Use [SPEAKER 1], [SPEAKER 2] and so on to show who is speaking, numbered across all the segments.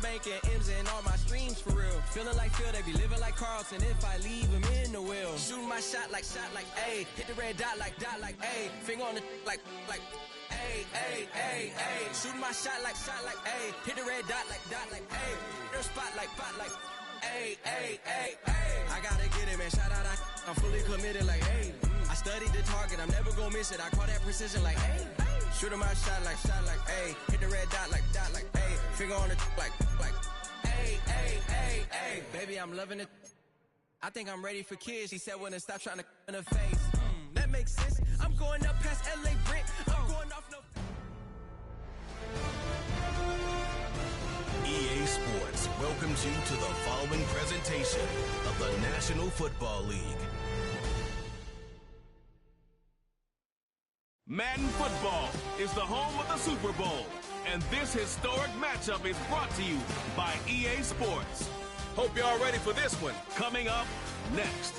[SPEAKER 1] bank and M's and all my streams for real. Feeling like Phil, they be living like Carlton if I leave him in the wheel. Shooting my shot like A. Hit the red dot like A. Finger on the like A. Shooting my shot like A. Hit the red dot like A. Their spot like A. I gotta get it, man. Shout out, I'm fully committed like A. I studied the target, I'm never gonna miss it. I call that precision like A. Shooting my shot like A. Hit the red dot like A. Finger on the like A. Baby, I'm loving it. I think I'm ready for kids. He said when to stop trying to in the face. That makes sense. I'm going up past LA Brent. I'm going off no.
[SPEAKER 2] EA Sports welcomes you to the following presentation of the National Football League.
[SPEAKER 3] Madden Football is the home of the Super Bowl, and this historic matchup is brought to you by EA Sports. Hope y'all ready for this one. Coming up next.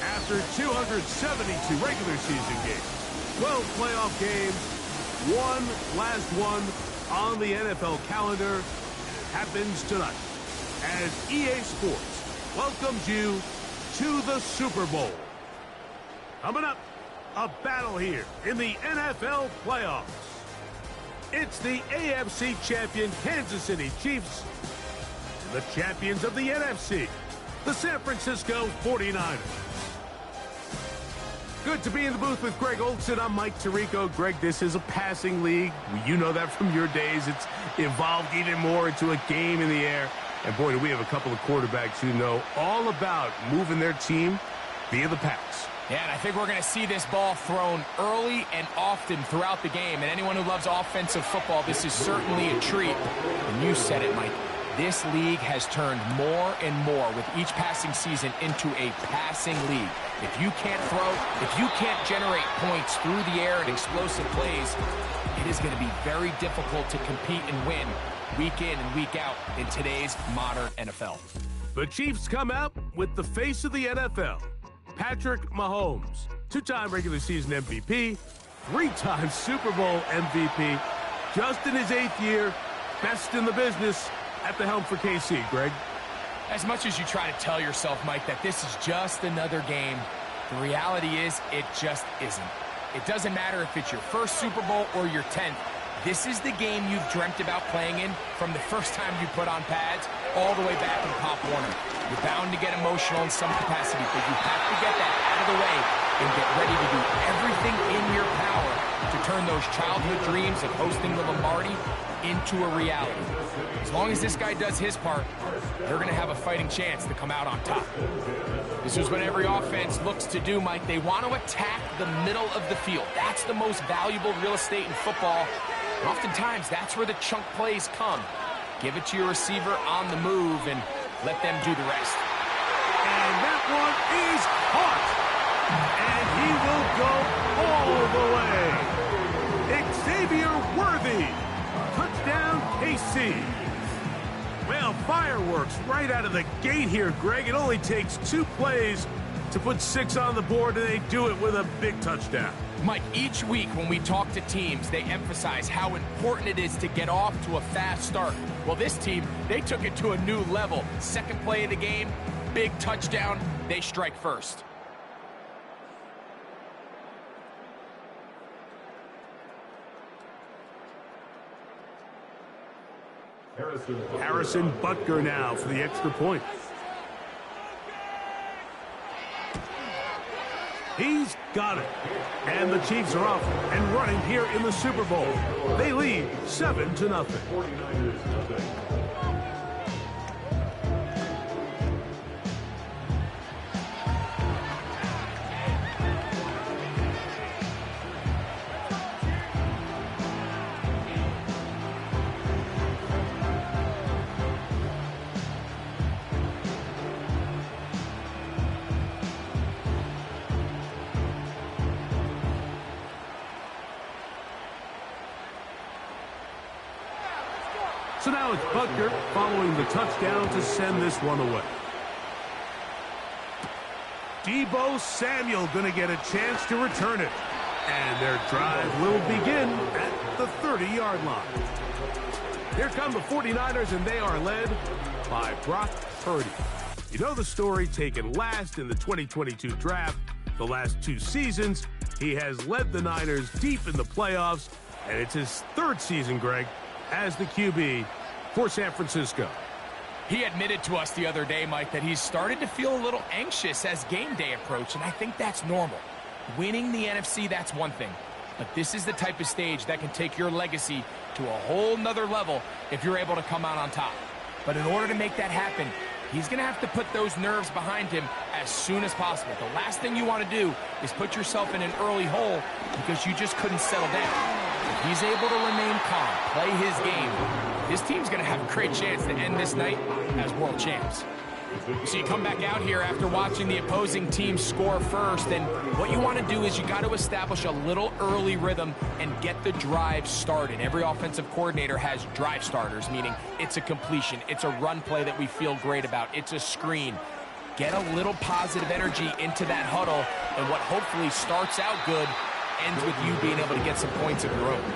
[SPEAKER 4] After 272 regular season games, 12 playoff games, one last one on the NFL calendar, and it happens tonight as EA Sports welcomes you to the Super Bowl. Coming up, a battle here in the NFL playoffs. It's the AFC champion Kansas City Chiefs and the champions of the NFC, the San Francisco 49ers. Good to be in the booth with Greg Olson. I'm Mike Tirico. Greg, this is a passing league. You know that from your days. It's evolved even more into a game in the air. And boy, do we have a couple of quarterbacks who know all about moving their team via the pass.
[SPEAKER 5] Yeah, and I think we're going to see this ball thrown early and often throughout the game. And anyone who loves offensive football, this is certainly a treat. And you said it, Mike. This league has turned more and more with each passing season into a passing league. If you can't throw, if you can't generate points through the air and explosive plays, it is going to be very difficult to compete and win week in and week out in today's modern NFL.
[SPEAKER 4] The Chiefs come out with the face of the NFL, Patrick Mahomes, two-time regular season MVP, three-time Super Bowl MVP, just in his 8th year, best in the business at the helm for KC. Greg?
[SPEAKER 5] As much as you try to tell yourself, Mike, that this is just another game, the reality is it just isn't. It doesn't matter if it's your first Super Bowl or your 10th. This is the game you've dreamt about playing in from the first time you put on pads all the way back in Pop Warner. You're bound to get emotional in some capacity, but you have to get that out of the way and get ready to do everything in your power to turn those childhood dreams of hosting the Lombardi into a reality. As long as this guy does his part, they're going to have a fighting chance to come out on top. This is what every offense looks to do, Mike. They want to attack the middle of the field. That's the most valuable real estate in football. And oftentimes, that's where the chunk plays come. Give it to your receiver on the move and let them do the rest.
[SPEAKER 4] And that one is caught. And he will go all the way. Xavier Worthy. Touchdown, KC. Well, fireworks right out of the gate here, Greg. It only takes 2 plays to put 6 on the board, and they do it with a big touchdown.
[SPEAKER 5] Mike, each week when we talk to teams, they emphasize how important it is to get off to a fast start. Well, this team, they took it to a new level. Second play of the game, big touchdown, they strike first.
[SPEAKER 4] Harrison Butker now for the extra point. He's got it. And the Chiefs are off and running here in the Super Bowl. They lead 7-0. So now it's Butker following the touchdown to send this one away. Deebo Samuel going to get a chance to return it. And their drive will begin at the 30-yard line. Here come the 49ers, and they are led by Brock Purdy. You know the story, taken last in the 2022 draft. The last 2 seasons, he has led the Niners deep in the playoffs, and it's his 3rd season, Greg, as the QB for San Francisco.
[SPEAKER 5] He admitted to us the other day, Mike, that he's started to feel a little anxious as game day approached, and I think that's normal. Winning the NFC, that's one thing. But this is the type of stage that can take your legacy to a whole nother level if you're able to come out on top. But in order to make that happen, he's going to have to put those nerves behind him as soon as possible. The last thing you want to do is put yourself in an early hole because you just couldn't settle down. If he's able to remain calm, play his game, his team's going to have a great chance to end this night as world champs. So you come back out here after watching the opposing team score first, and what you want to do is you got to establish a little early rhythm and get the drive started. Every offensive coordinator has drive starters, meaning it's a completion, it's a run play that we feel great about, it's a screen. Get a little positive energy into that huddle, and what hopefully starts out good ends with you being able to get some points of your own.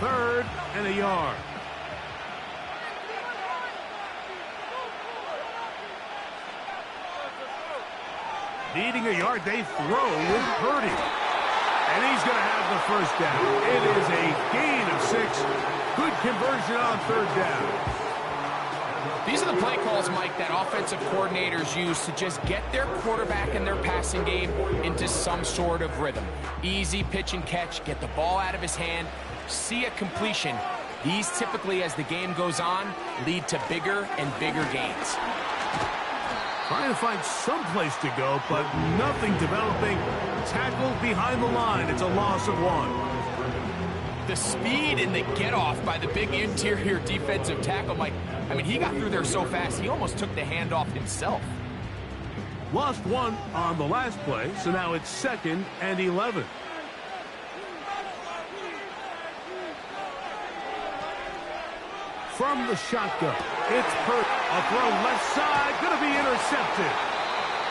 [SPEAKER 4] Third and a yard. Needing a yard, they throw with Purdy. And he's going to have the first down. It is a gain of 6. Good conversion on 3rd down.
[SPEAKER 5] These are the play calls, Mike, that offensive coordinators use to just get their quarterback and their passing game into some sort of rhythm. Easy pitch and catch, get the ball out of his hand, see a completion. These typically, as the game goes on, lead to bigger and bigger gains.
[SPEAKER 4] Trying to find some place to go, but nothing developing. Tackled behind the line. It's a loss of 1.
[SPEAKER 5] The speed and the get-off by the big interior defensive tackle, Mike, I mean, he got through there so fast, he almost took the handoff himself.
[SPEAKER 4] Lost 1 on the last play, so now it's 2nd and 11. From the shotgun, it's Purdy. A throw left side, going to be intercepted.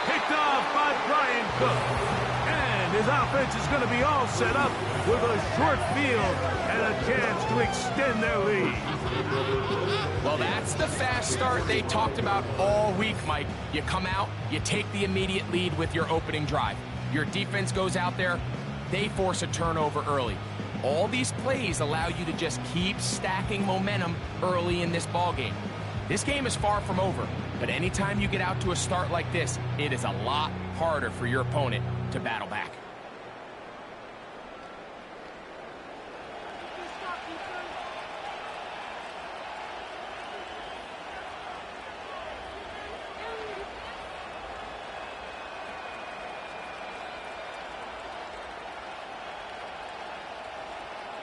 [SPEAKER 4] Picked off by Brian Cook. And his offense is going to be all set up with a short field and a chance to extend their lead.
[SPEAKER 5] Well, that's the fast start they talked about all week, Mike. You come out, you take the immediate lead with your opening drive. Your defense goes out there, they force a turnover early. All these plays allow you to just keep stacking momentum early in this ball game. This game is far from over, but anytime you get out to a start like this, it is a lot harder for your opponent to battle back.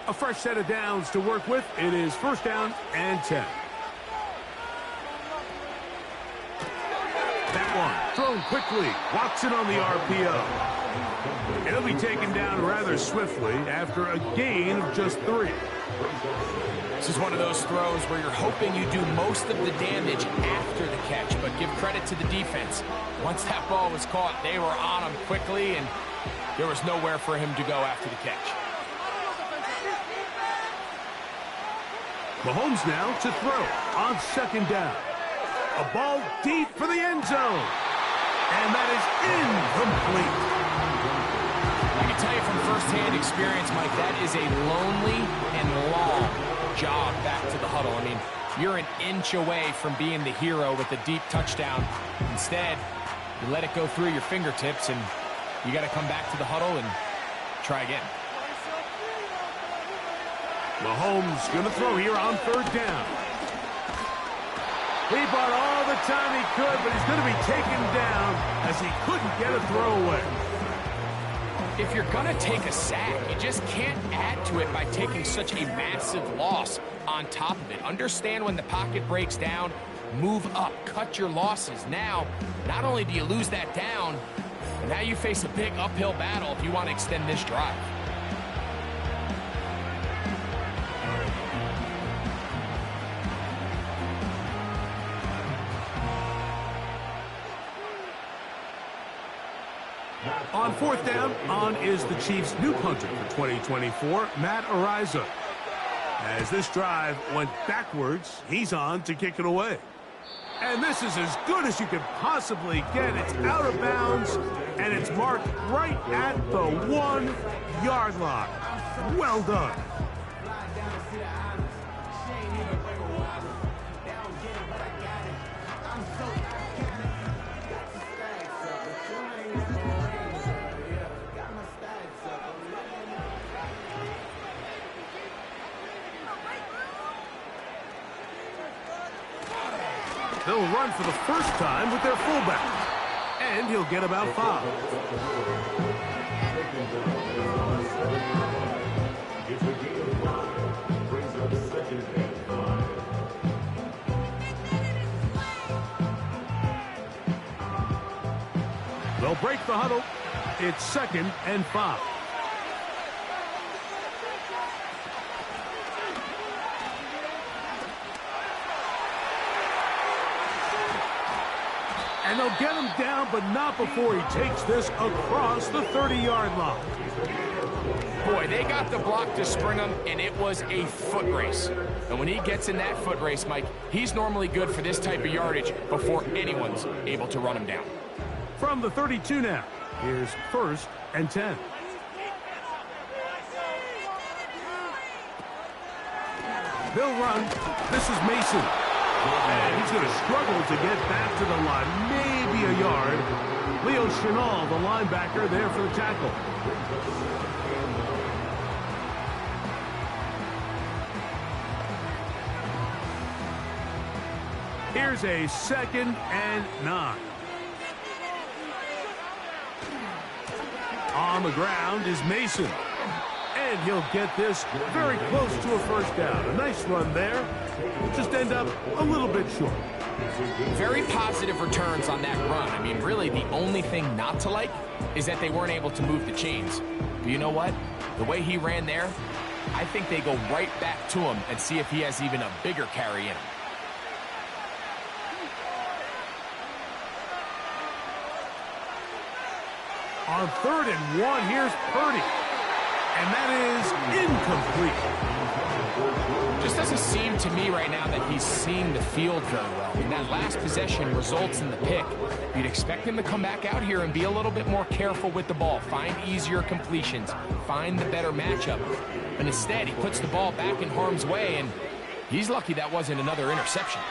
[SPEAKER 4] A fresh set of downs to work with. It is 1st down and 10. That one thrown quickly. Watson on the RPO. It'll be taken down rather swiftly after a gain of just 3.
[SPEAKER 5] This is one of those throws where you're hoping you do most of the damage after the catch, but give credit to the defense. Once that ball was caught, they were on him quickly, and there was nowhere for him to go after the catch.
[SPEAKER 4] Mahomes now to throw on 2nd down. A ball deep for the end zone. And that is incomplete.
[SPEAKER 5] I can tell you from firsthand experience, Mike, that is a lonely and long jog back to the huddle. I mean, you're an inch away from being the hero with a deep touchdown. Instead, you let it go through your fingertips, and you got to come back to the huddle and try again.
[SPEAKER 4] Mahomes going to throw here on 3rd down. He bought all the time he could, but he's going to be taken down as he couldn't get a throw away.
[SPEAKER 5] If you're going to take a sack, you just can't add to it by taking such a massive loss on top of it. Understand when the pocket breaks down, move up, cut your losses. Now, not only do you lose that down, but now you face a big uphill battle if you want to extend this drive.
[SPEAKER 4] On fourth down, on is the Chiefs' new punter for 2024, Matt Ariza. As this drive went backwards, he's on to kick it away. And this is as good as you could possibly get. It's out of bounds, and it's marked right at the 1-yard line. Well done. They'll run for the first time with their fullback, and he'll get about 5. They'll break the huddle. It's 2nd and 5. And they'll get him down, but not before he takes this across the 30-yard line.
[SPEAKER 5] Boy, they got the block to spring him, and it was a foot race. And when he gets in that foot race, Mike, he's normally good for this type of yardage before anyone's able to run him down.
[SPEAKER 4] From the 32 now, here's 1st and 10. They'll run. This is Mason. And he's going to struggle to get back to the line, maybe a yard. Leo Chenal, the linebacker, there for the tackle. Here's a 2nd and 9. On the ground is Mason. And he'll get this very close to a first down. A nice run there. Just end up a little bit short.
[SPEAKER 5] Very positive returns on that run. I mean, really, the only thing not to like is that they weren't able to move the chains. But you know what? The way he ran there, I think they go right back to him and see if he has even a bigger carry in him.
[SPEAKER 4] On 3rd and 1, here's Purdy. And that is incomplete.
[SPEAKER 5] Just doesn't seem to me right now that he's seeing the field very well. And that last possession results in the pick. You'd expect him to come back out here and be a little bit more careful with the ball, find easier completions, find the better matchup. But instead, he puts the ball back in harm's way, and he's lucky that wasn't another interception.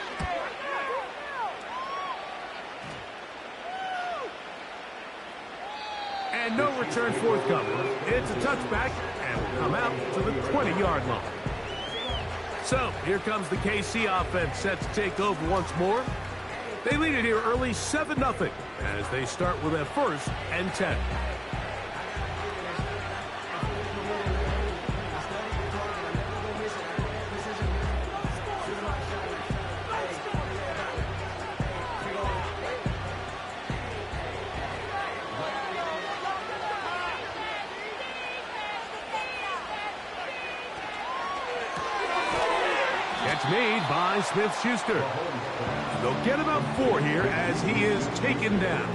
[SPEAKER 4] And no return forthcoming. It's a touchback, and will come out to the 20-yard line. So, here comes the KC offense set to take over once more. They lead it here early 7-0 as they start with a 1st and 10. Made by Smith-Schuster. They'll get about 4 here as he is taken down.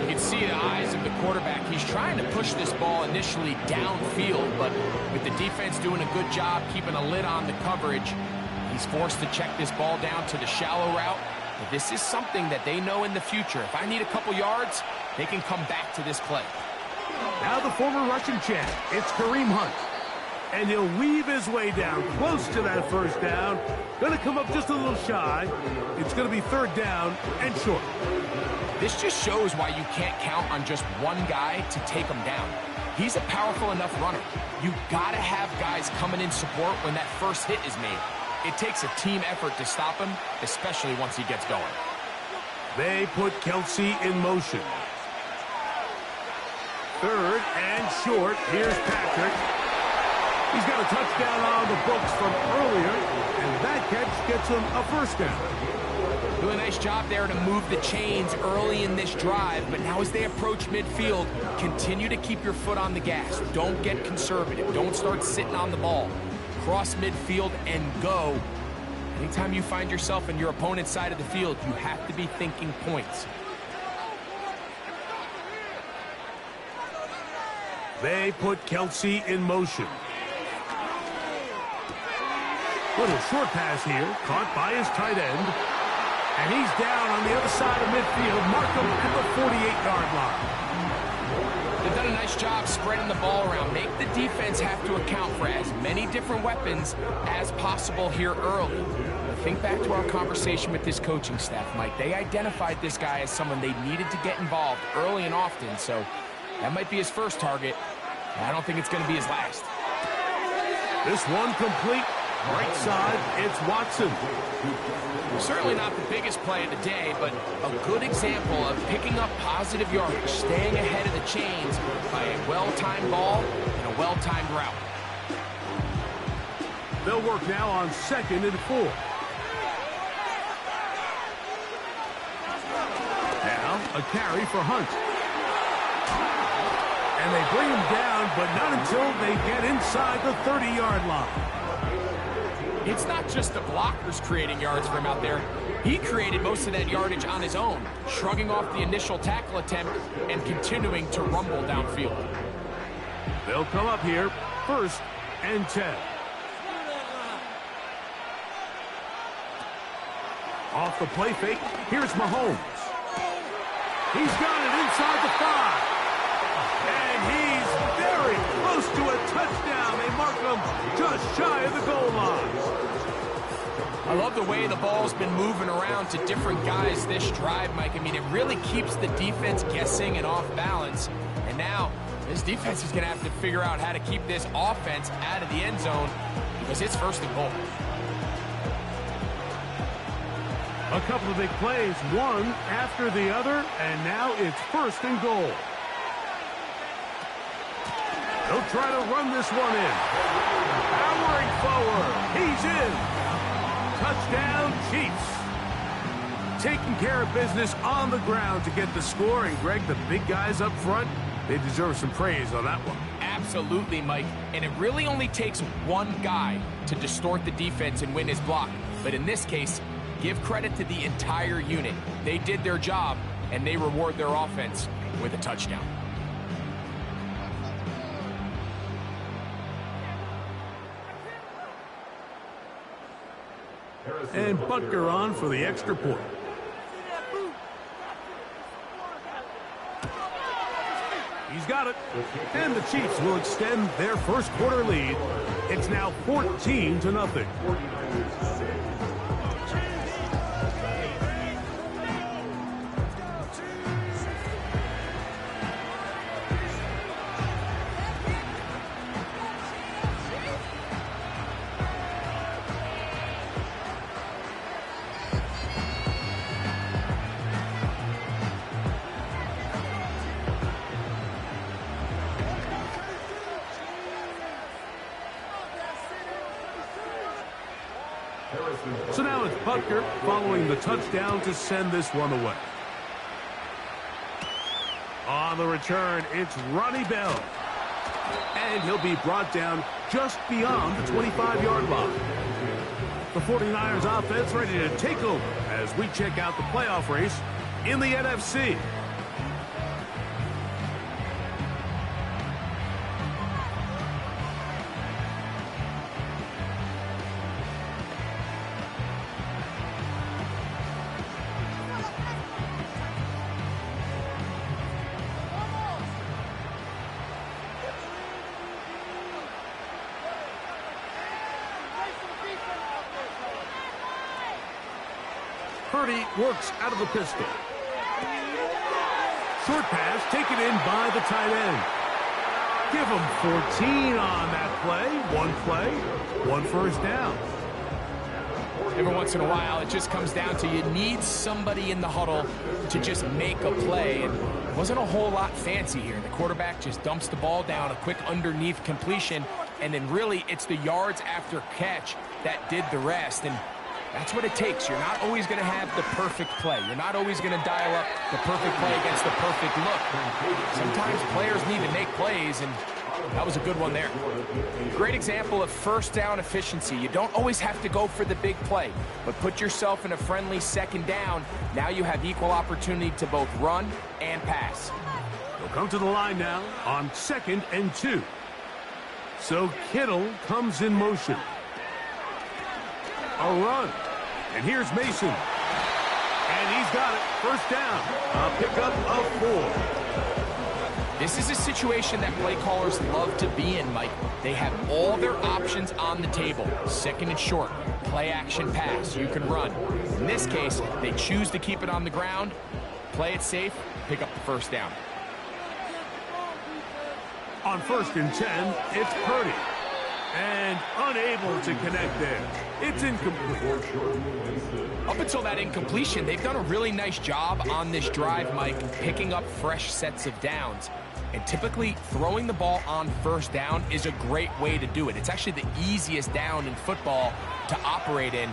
[SPEAKER 5] You can see the eyes of the quarterback. He's trying to push this ball initially downfield, but with the defense doing a good job keeping a lid on the coverage, he's forced to check this ball down to the shallow route. But this is something that they know in the future. If I need a couple yards, they can come back to this play.
[SPEAKER 4] Now the former Russian champ, it's Kareem Hunt. And he'll weave his way down close to that first down. Going to come up just a little shy. It's going to be 3rd down and short.
[SPEAKER 5] This just shows why you can't count on just one guy to take him down. He's a powerful enough runner. You got to have guys coming in support when that first hit is made. It takes a team effort to stop him, especially once he gets going.
[SPEAKER 4] They put Kelsey in motion. 3rd and short. Here's Patrick. He's got a touchdown on the books from earlier, and that catch gets him a first down.
[SPEAKER 5] Doing a nice job there to move the chains early in this drive, but now as they approach midfield, continue to keep your foot on the gas. Don't get conservative. Don't start sitting on the ball. Cross midfield and go. Anytime you find yourself in your opponent's side of the field, you have to be thinking points.
[SPEAKER 4] They put Kelsey in motion. Little short pass here, caught by his tight end. And he's down on the other side of midfield. Markham at the 48-yard line.
[SPEAKER 5] They've done a nice job spreading the ball around. Make the defense have to account for as many different weapons as possible here early. Think back to our conversation with this coaching staff, Mike. They identified this guy as someone they needed to get involved early and often, so that might be his first target. I don't think it's going to be his last.
[SPEAKER 4] This one complete. Right side, it's Watson.
[SPEAKER 5] Certainly not the biggest play of the day, but a good example of picking up positive yardage, staying ahead of the chains by a well-timed ball and a well-timed route.
[SPEAKER 4] They'll work now on 2nd and 4. Now, a carry for Hunt. And they bring him down, but not until they get inside the 30-yard line.
[SPEAKER 5] It's not just the blockers creating yards for him out there. He created most of that yardage on his own, shrugging off the initial tackle attempt and continuing to rumble downfield.
[SPEAKER 4] They'll come up here, 1st and 10. Off the play fake, here's Mahomes. He's got it inside the 5. And he's very close to a touchdown. They mark him just shy of the goal line.
[SPEAKER 5] I love the way the ball's been moving around to different guys this drive, Mike. I mean, it really keeps the defense guessing and off balance. And now, this defense is going to have to figure out how to keep this offense out of the end zone because it's 1st and goal.
[SPEAKER 4] A couple of big plays, one after the other, and now it's 1st and goal. They'll try to run this one in. Powering forward. He's in. Touchdown, Chiefs. Taking care of business on the ground to get the score. And, Greg, the big guys up front, they deserve some praise on that one.
[SPEAKER 5] Absolutely, Mike. And it really only takes one guy to distort the defense and win his block. But in this case, give credit to the entire unit. They did their job, and they reward their offense with a touchdown.
[SPEAKER 4] And Butker on for the extra point. He's got it. And the Chiefs will extend their first quarter lead. It's now 14-0. So now it's Butker following the touchdown to send this one away. On the return, it's Ronnie Bell. And he'll be brought down just beyond the 25-yard line. The 49ers offense ready to take over as we check out the playoff race in the NFC. Purdy works out of the pistol. Short pass taken in by the tight end. Give him 14 on that play, one first down.
[SPEAKER 5] Every once in a while, it just comes down to you need somebody in the huddle to just make a play. And it wasn't a whole lot fancy here. The quarterback just dumps the ball down, a quick underneath completion, and then really it's the yards after catch that did the rest. And that's what it takes. You're not always going to have the perfect play. You're not always going to dial up the perfect play against the perfect look. Sometimes players need to make plays, and that was a good one there. Great example of first down efficiency. You don't always have to go for the big play, but put yourself in a friendly second down. Now you have equal opportunity to both run and pass.
[SPEAKER 4] They'll come to the line now on 2nd and 2. So Kittle comes in motion. A run. And here's Mason. And he's got it. First down. A pickup of 4.
[SPEAKER 5] This is a situation that play callers love to be in, Mike. They have all their options on the table. 2nd and short. Play action pass. You can run. In this case, they choose to keep it on the ground, play it safe, pick up the first down.
[SPEAKER 4] On 1st and 10, it's Purdy. And unable to connect there. It's incomplete.
[SPEAKER 5] Up until that incompletion, they've done a really nice job on this drive, Mike, picking up fresh sets of downs. And typically, throwing the ball on 1st down is a great way to do it. It's actually the easiest down in football to operate in.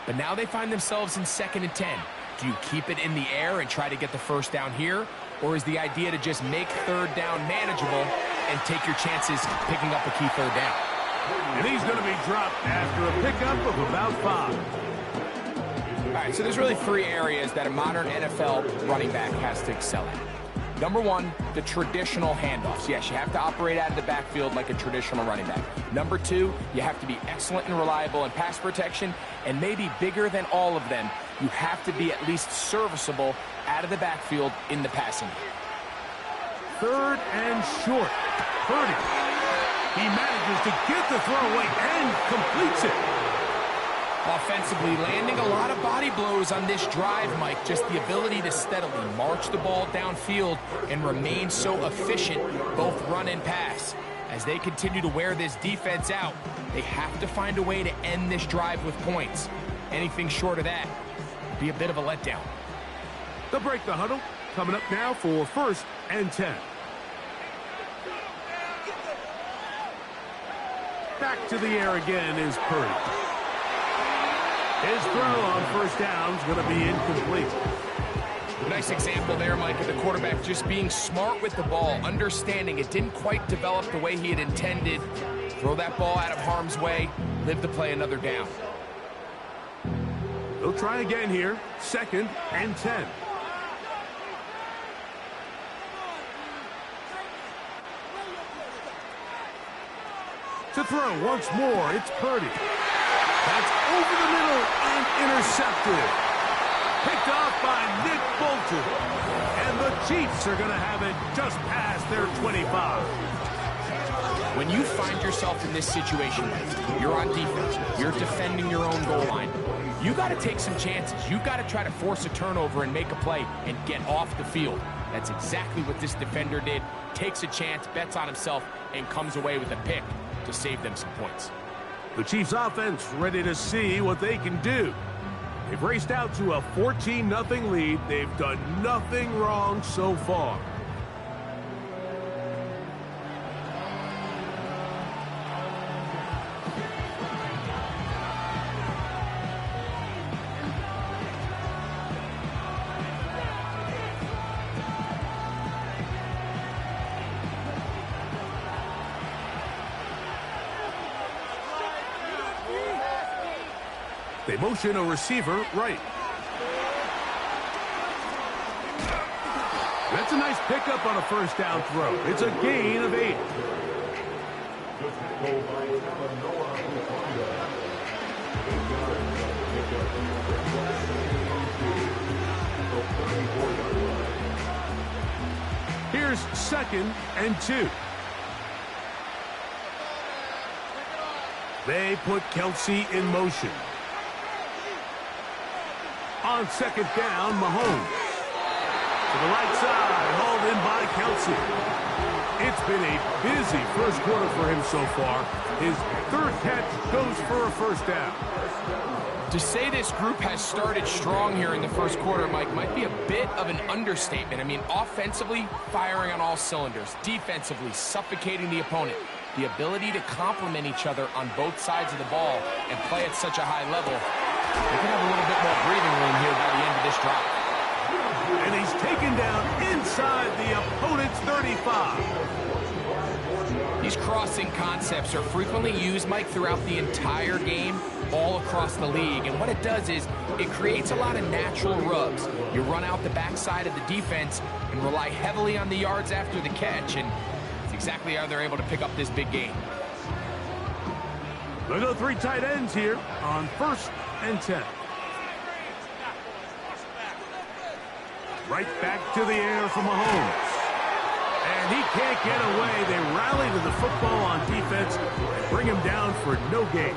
[SPEAKER 5] But now they find themselves in 2nd and 10. Do you keep it in the air and try to get the first down here? Or is the idea to just make 3rd down manageable and take your chances picking up a key 3rd down?
[SPEAKER 4] And he's going to be dropped after a pickup of about 5.
[SPEAKER 5] All right, so there's really 3 areas that a modern NFL running back has to excel at. Number 1, the traditional handoffs. Yes, you have to operate out of the backfield like a traditional running back. Number 2, you have to be excellent and reliable in pass protection, and maybe bigger than all of them, you have to be at least serviceable out of the backfield in the passing game.
[SPEAKER 4] 3rd and short. Purdy. He manages to get the throw away and completes it.
[SPEAKER 5] Offensively, landing a lot of body blows on this drive, Mike. Just the ability to steadily march the ball downfield and remain so efficient, both run and pass. As they continue to wear this defense out, they have to find a way to end this drive with points. Anything short of that would be a bit of a letdown.
[SPEAKER 4] They'll break the huddle. Coming up now for 1st and 10. Back to the air again is Purdy. His throw on 1st down is going to be incomplete.
[SPEAKER 5] Nice example there, Mike, of the quarterback just being smart with the ball, understanding it didn't quite develop the way he had intended. Throw that ball out of harm's way, live to play another down.
[SPEAKER 4] They'll try again here, 2nd and 10. To throw once more, it's Purdy. That's over the middle and intercepted. Picked off by Nick Bolton. And the Chiefs are going to have it just past their 25.
[SPEAKER 5] When you find yourself in this situation, you're on defense, you're defending your own goal line, you got to take some chances. You got to try to force a turnover and make a play and get off the field. That's exactly what this defender did. Takes a chance, bets on himself, and comes away with a pick to save them some points.
[SPEAKER 4] The Chiefs offense ready to see what they can do. They've raced out to a 14-0 lead. They've done nothing wrong so far. They motion a receiver right. That's a nice pickup on a 1st down throw. It's a gain of 8. Here's 2nd and 2. They put Kelsey in motion. On 2nd down, Mahomes. To the right side, hauled in by Kelsey. It's been a busy 1st quarter for him so far. His 3rd catch goes for a 1st down.
[SPEAKER 5] To say this group has started strong here in the 1st quarter, Mike, might be a bit of an understatement. I mean, offensively, firing on all cylinders. Defensively, suffocating the opponent. The ability to complement each other on both sides of the ball and play at such a high level. They can have a little bit more breathing room here by the end of this drive.
[SPEAKER 4] And he's taken down inside the opponent's 35.
[SPEAKER 5] These crossing concepts are frequently used, Mike, throughout the entire game, all across the league. And what it does is it creates a lot of natural rubs. You run out the backside of the defense and rely heavily on the yards after the catch, and it's exactly how they're able to pick up this big game.
[SPEAKER 4] They'll go 3 tight ends here on 1st and 10. Right back to the air from Mahomes. And he can't get away. They rally to the football on defense and bring him down for no gain.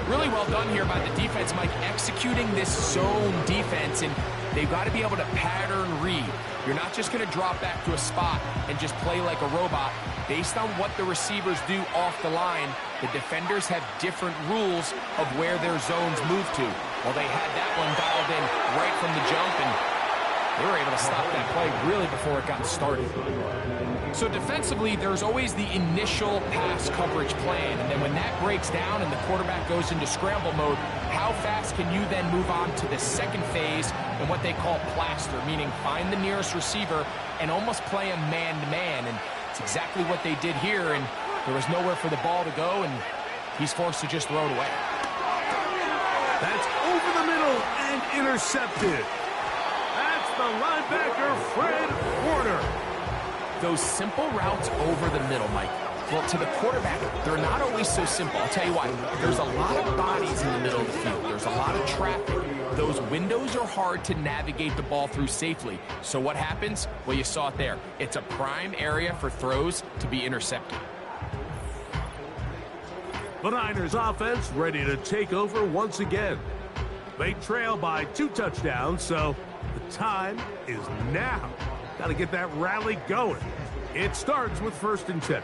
[SPEAKER 5] Really well done here by the defense, Mike, executing this zone defense, and they've got to be able to pattern read. You're not just going to drop back to a spot and just play like a robot. Based on what the receivers do off the line, the defenders have different rules of where their zones move to. Well, they had that one dialed in right from the jump, and they were able to stop that play really before it got started. So defensively, there's always the initial pass coverage plan, and then when that breaks down and the quarterback goes into scramble mode, how fast can you then move on to the second phase and what they call plaster, meaning find the nearest receiver and almost play him man-to-man, and it's exactly what they did here, and there was nowhere for the ball to go, and he's forced to just throw it away.
[SPEAKER 4] That's over the middle and intercepted. That's the linebacker, Fred Warner.
[SPEAKER 5] Those simple routes over the middle, Mike, well, to the quarterback, they're not always so simple. I'll tell you why. There's a lot of bodies in the middle of the field. There's a lot of traffic. Those windows are hard to navigate the ball through safely. So what happens? Well, you saw it there. It's a prime area for throws to be intercepted.
[SPEAKER 4] The Niners offense ready to take over once again. They trail by 2 touchdowns, so the time is now. Got to get that rally going. It starts with 1st and 10.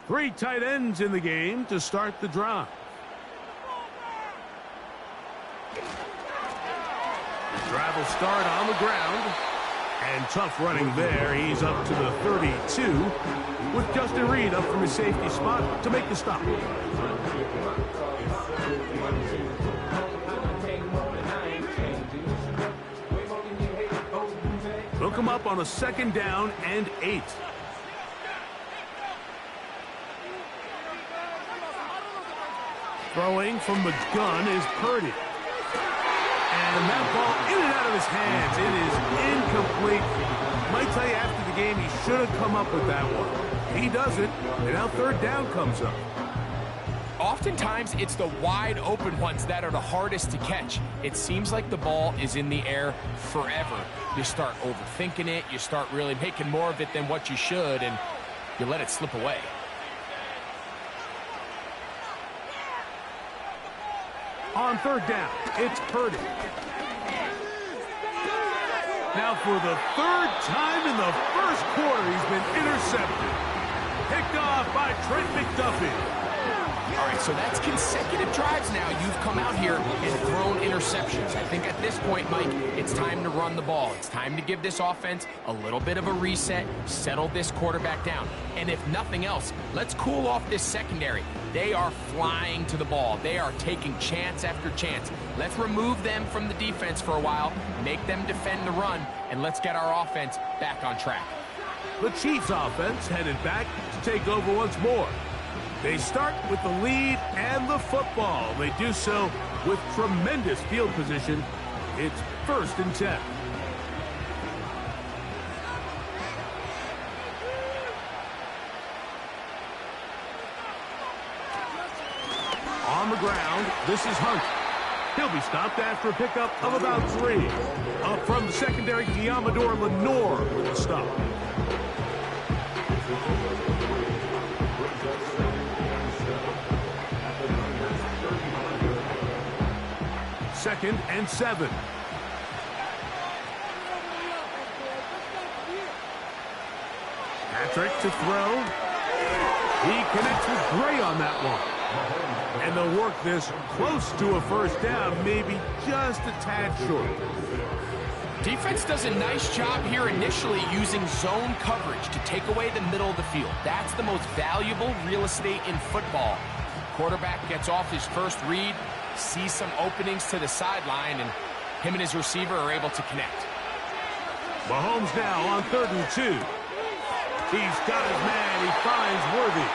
[SPEAKER 4] Three tight ends in the game to start the drive. The drive will start on the ground. And tough running there. He's up to the 32 with Justin Reed up from his safety spot to make the stop. They'll come up on a 2nd down and 8. Throwing from the gun is Purdy. And that ball in and out of his hands. It is incomplete. Might tell you after the game he should have come up with that one. He doesn't, and now 3rd down comes up.
[SPEAKER 5] Oftentimes, it's the wide open ones that are the hardest to catch. It seems like the ball is in the air forever. You start overthinking it. You start really making more of it than what you should, and you let it slip away.
[SPEAKER 4] On 3rd down, it's Purdy. Now for the 3rd time in the 1st quarter, he's been intercepted. Picked off by Trent McDuffie.
[SPEAKER 5] All right, so that's consecutive drives now. You've come out here and thrown interceptions. I think at this point, Mike, it's time to run the ball. It's time to give this offense a little bit of a reset, settle this quarterback down. And if nothing else, let's cool off this secondary. They are flying to the ball. They are taking chance after chance. Let's remove them from the defense for a while, make them defend the run, and let's get our offense back on track.
[SPEAKER 4] The Chiefs offense headed back to take over once more. They start with the lead and the football. They do so with tremendous field position. It's 1st and 10. On the ground, this is Hunt. He'll be stopped after a pickup of about 3. Up from the secondary, Diamador Lenore with the stop. Second and 7. Patrick to throw. He connects with Gray on that one. And they'll work this close to a 1st down, maybe just a tad short.
[SPEAKER 5] Defense does a nice job here initially using zone coverage to take away the middle of the field. That's the most valuable real estate in football. Quarterback gets off his first read, sees some openings to the sideline, and him and his receiver are able to connect.
[SPEAKER 4] Mahomes now on 3rd and 2. He's got his man. He finds Worthy.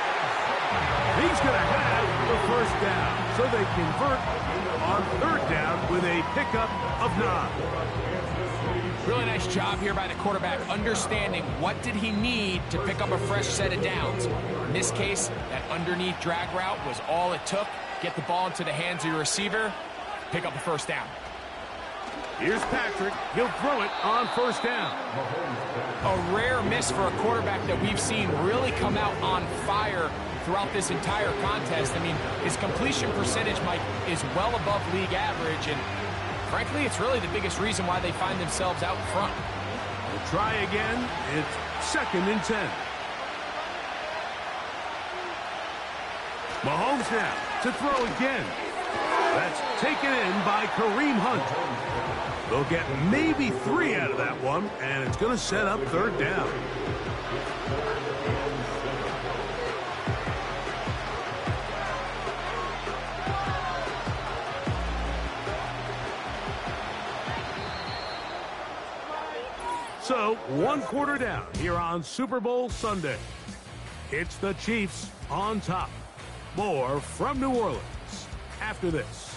[SPEAKER 4] He's going to have the first down. So they convert on 3rd down with a pickup of 9.
[SPEAKER 5] Really nice job here by the quarterback, understanding what did he need to pick up a fresh set of downs. In this case, that underneath drag route was all it took. Get the ball into the hands of your receiver, pick up the first down.
[SPEAKER 4] Here's Patrick. He'll throw it on 1st down.
[SPEAKER 5] A rare miss for a quarterback that we've seen really come out on fire throughout this entire contest. I mean, his completion percentage, Mike, is well above league average, and frankly, it's really the biggest reason why they find themselves out front.
[SPEAKER 4] We'll try again. It's 2nd and 10. Mahomes now to throw again. That's taken in by Kareem Hunt. They'll get maybe 3 out of that one, and it's going to set up 3rd down. So, 1 quarter down here on Super Bowl Sunday. It's the Chiefs on top. More from New Orleans after this.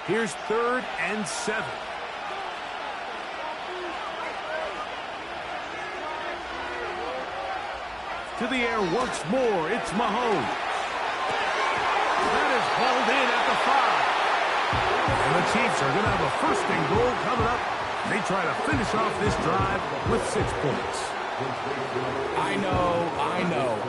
[SPEAKER 4] Here's 3rd and 7. To the air once more. It's Mahomes. That is hauled in at the 5. And the Chiefs are going to have a 1st and goal coming up. They try to finish off this drive with 6 points.
[SPEAKER 5] I know,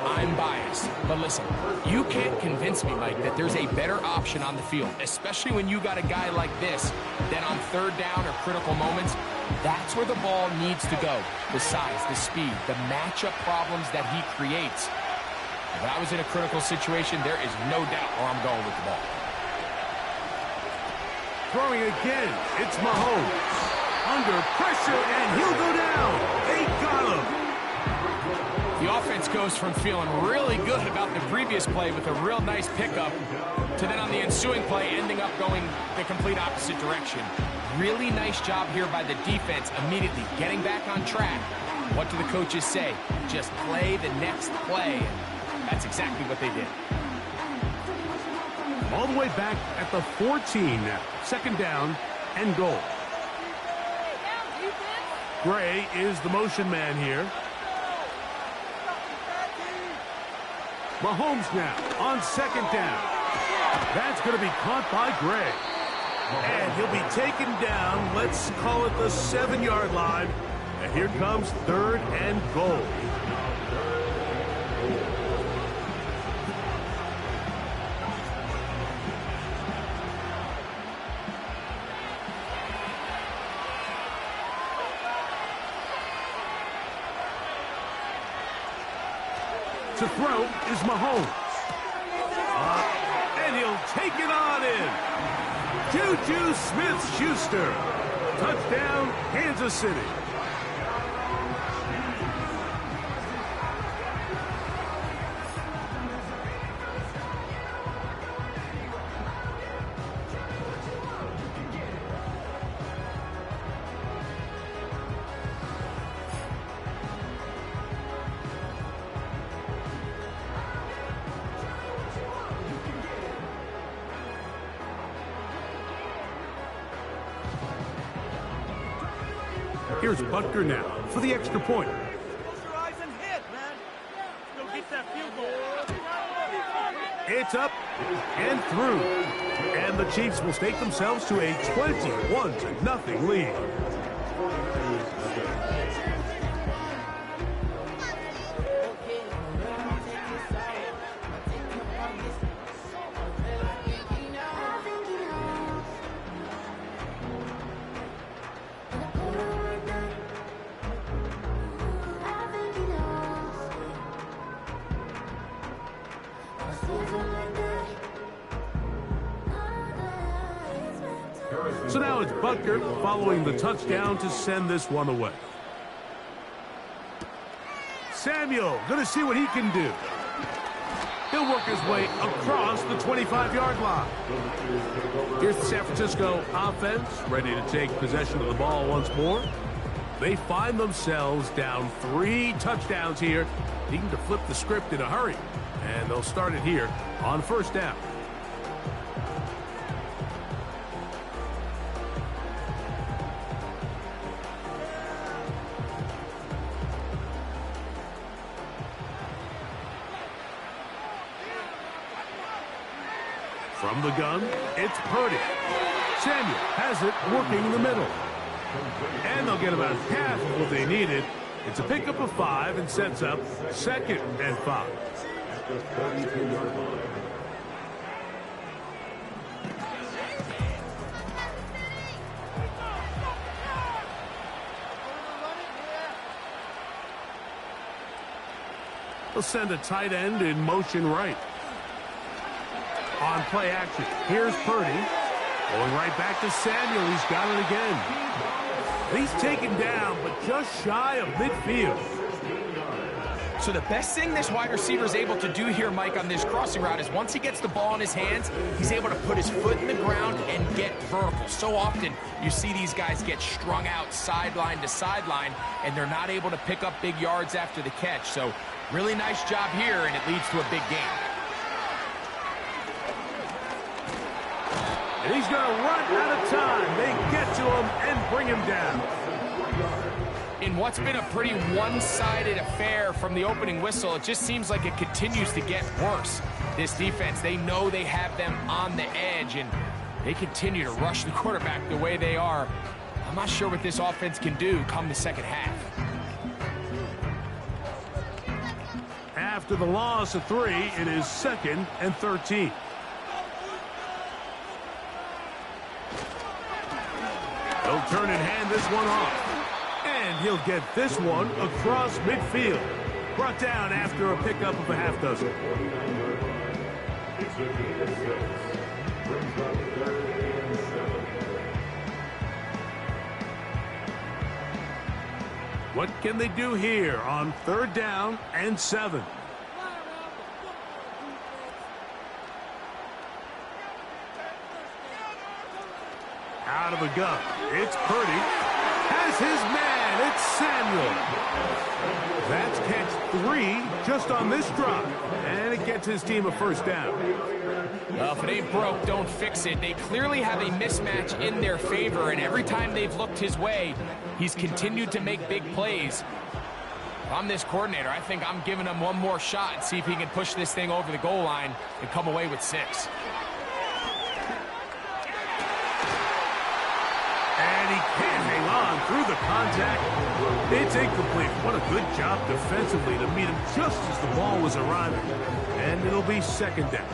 [SPEAKER 5] I'm biased. But listen, you can't convince me, Mike, that there's a better option on the field, especially when you got a guy like this, that on 3rd down or critical moments, that's where the ball needs to go. The size, the speed, the matchup problems that he creates. If I was in a critical situation, there is no doubt where I'm going with the ball.
[SPEAKER 4] Throwing again, it's Mahomes. Under pressure, and he'll go down. They got him.
[SPEAKER 5] The offense goes from feeling really good about the previous play with a real nice pickup to then on the ensuing play ending up going the complete opposite direction. Really nice job here by the defense, immediately getting back on track. What do the coaches say? Just play the next play. And that's exactly what they did.
[SPEAKER 4] All the way back at the 14 now. 2nd down and goal. Gray is the motion man here. Mahomes now on 2nd down. That's going to be caught by Gray. And he'll be taken down, let's call it the 7-yard line. And here comes 3rd and goal. To throw is Mahomes. And he'll take it on in. Juju Smith-Schuster. Touchdown, Kansas City. Here's Butker now for the extra point.
[SPEAKER 6] Close your eyes and hit, man. Go get that field goal.
[SPEAKER 4] It's up and through. And the Chiefs will stake themselves to a 21-0 lead. So now it's Butker following the touchdown to send this one away. Samuel going to see what he can do. He'll work his way across the 25-yard line. Here's the San Francisco offense, ready to take possession of the ball once more. They find themselves down 3 touchdowns here, needing to flip the script in a hurry. And they'll start it here on first down. From the gun, it's Purdy. Samuel has it working in the middle. And they'll get about half of what they needed. It's a pickup of 5 and sets up 2nd and 5. They'll send a tight end in motion right. On play action, here's Purdy. Going right back to Samuel. He's got it again. He's taken down, but just shy of midfield.
[SPEAKER 5] So the best thing this wide receiver is able to do here, Mike, on this crossing route is once he gets the ball in his hands, he's able to put his foot in the ground and get vertical. So often you see these guys get strung out sideline to sideline, and they're not able to pick up big yards after the catch. So really nice job here, and it leads to a big game.
[SPEAKER 4] And he's going to run out of time. They get to him and bring him down.
[SPEAKER 5] In what's been a pretty one-sided affair from the opening whistle, it just seems like it continues to get worse. This defense, they know they have them on the edge, and they continue to rush the quarterback the way they are. I'm not sure what this offense can do come the second half.
[SPEAKER 4] After the loss of 3, it is 2nd and 13. He'll turn and hand this one off. And he'll get this one across midfield. Brought down after a pickup of a half dozen. What can they do here on 3rd down and 7? Out of the gun, it's Purdy. Has his man, it's Samuel. That's catch 3 just on this drive. And it gets his team a first down.
[SPEAKER 5] Well, if it ain't broke, don't fix it. They clearly have a mismatch in their favor, and every time they've looked his way, he's continued to make big plays. If I'm this coordinator, I think I'm giving him one more shot and see if he can push this thing over the goal line and come away with 6.
[SPEAKER 4] And he can't hang on through the contact. It's incomplete. What a good job defensively to meet him just as the ball was arriving. And it'll be 2nd down.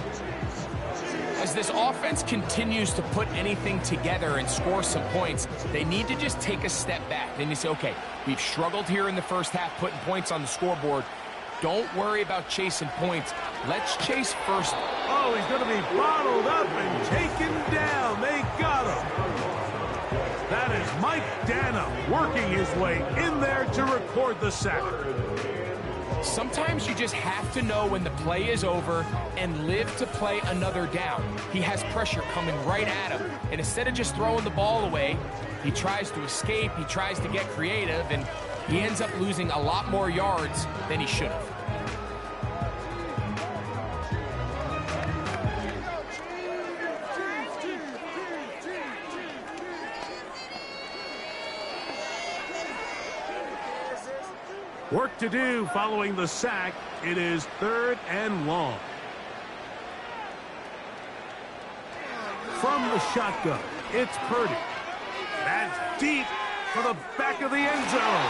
[SPEAKER 5] As this offense continues to put anything together and score some points, they need to just take a step back. Then you say, okay, we've struggled here in the first half putting points on the scoreboard. Don't worry about chasing points. Let's chase first.
[SPEAKER 4] Oh, he's going to be bottled up and taken down. They got him. That is Mike Dana working his way in there to record the sack.
[SPEAKER 5] Sometimes you just have to know when the play is over and live to play another down. He has pressure coming right at him, and instead of just throwing the ball away, he tries to escape, he tries to get creative, and he ends up losing a lot more yards than he should have.
[SPEAKER 4] Work to do following the sack. It is 3rd and long. From the shotgun, it's Purdy. That's deep for the back of the end zone.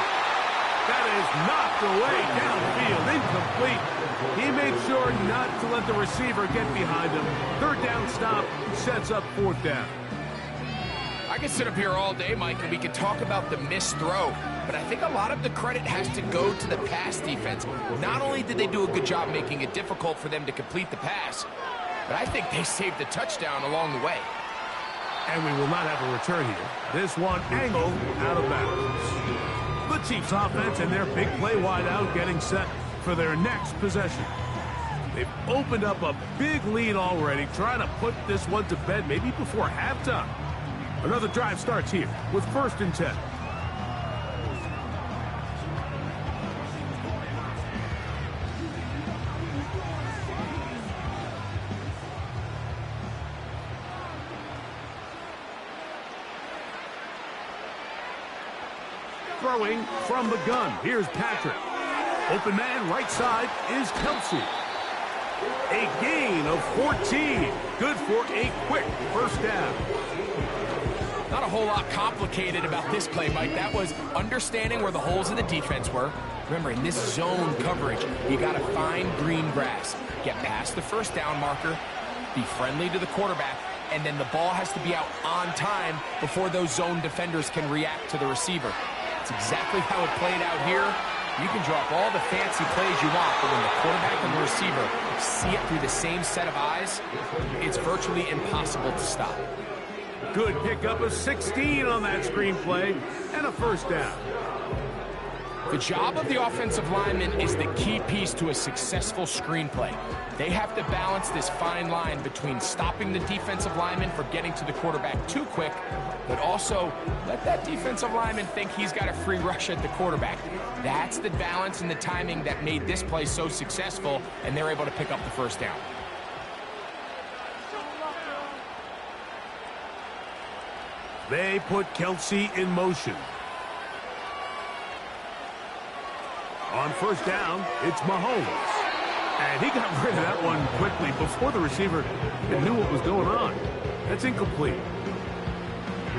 [SPEAKER 4] That is knocked away downfield, incomplete. He made sure not to let the receiver get behind him. 3rd down stop sets up 4th down.
[SPEAKER 5] I could sit up here all day, Mike, and we could talk about the missed throw, but I think a lot of the credit has to go to the pass defense. Not only did they do a good job making it difficult for them to complete the pass, but I think they saved the touchdown along the way.
[SPEAKER 4] And we will not have a return here. This one angled out of bounds. The Chiefs offense and their big play wide out getting set for their next possession. They've opened up a big lead already, trying to put this one to bed maybe before halftime. Another drive starts here with 1st and 10. Throwing from the gun. Here's Patrick. Open man, right side, is Kelsey. A gain of 14. Good for a quick 1st down.
[SPEAKER 5] Not a whole lot complicated about this play, Mike. That was understanding where the holes in the defense were. Remember, in this zone coverage, you got to find green grass. Get past the 1st down marker, be friendly to the quarterback, and then the ball has to be out on time before those zone defenders can react to the receiver. That's exactly how it played out here. You can drop all the fancy plays you want, but when the quarterback and the receiver see it through the same set of eyes, it's virtually impossible to stop.
[SPEAKER 4] Good pickup of 16 on that screenplay and a 1st down.
[SPEAKER 5] The job of the offensive lineman is the key piece to a successful screenplay. They have to balance this fine line between stopping the defensive lineman from getting to the quarterback too quick, but also let that defensive lineman think he's got a free rush at the quarterback. That's the balance and the timing that made this play so successful, and they're able to pick up the 1st down.
[SPEAKER 4] They put Kelsey in motion. On 1st down, it's Mahomes. And he got rid of that one quickly before the receiver knew what was going on. That's incomplete.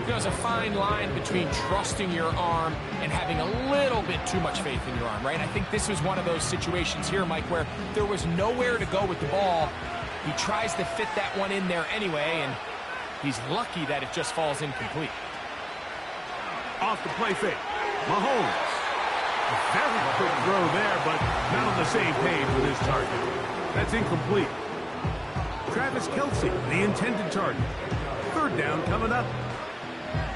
[SPEAKER 5] There's a fine line between trusting your arm and having a little bit too much faith in your arm, right? I think this was one of those situations here, Mike, where there was nowhere to go with the ball. He tries to fit that one in there anyway, and he's lucky that it just falls incomplete.
[SPEAKER 4] Off the play fake. Mahomes. A very quick throw there, but not on the same page with his target. That's incomplete. Travis Kelsey, the intended target. 3rd down coming up.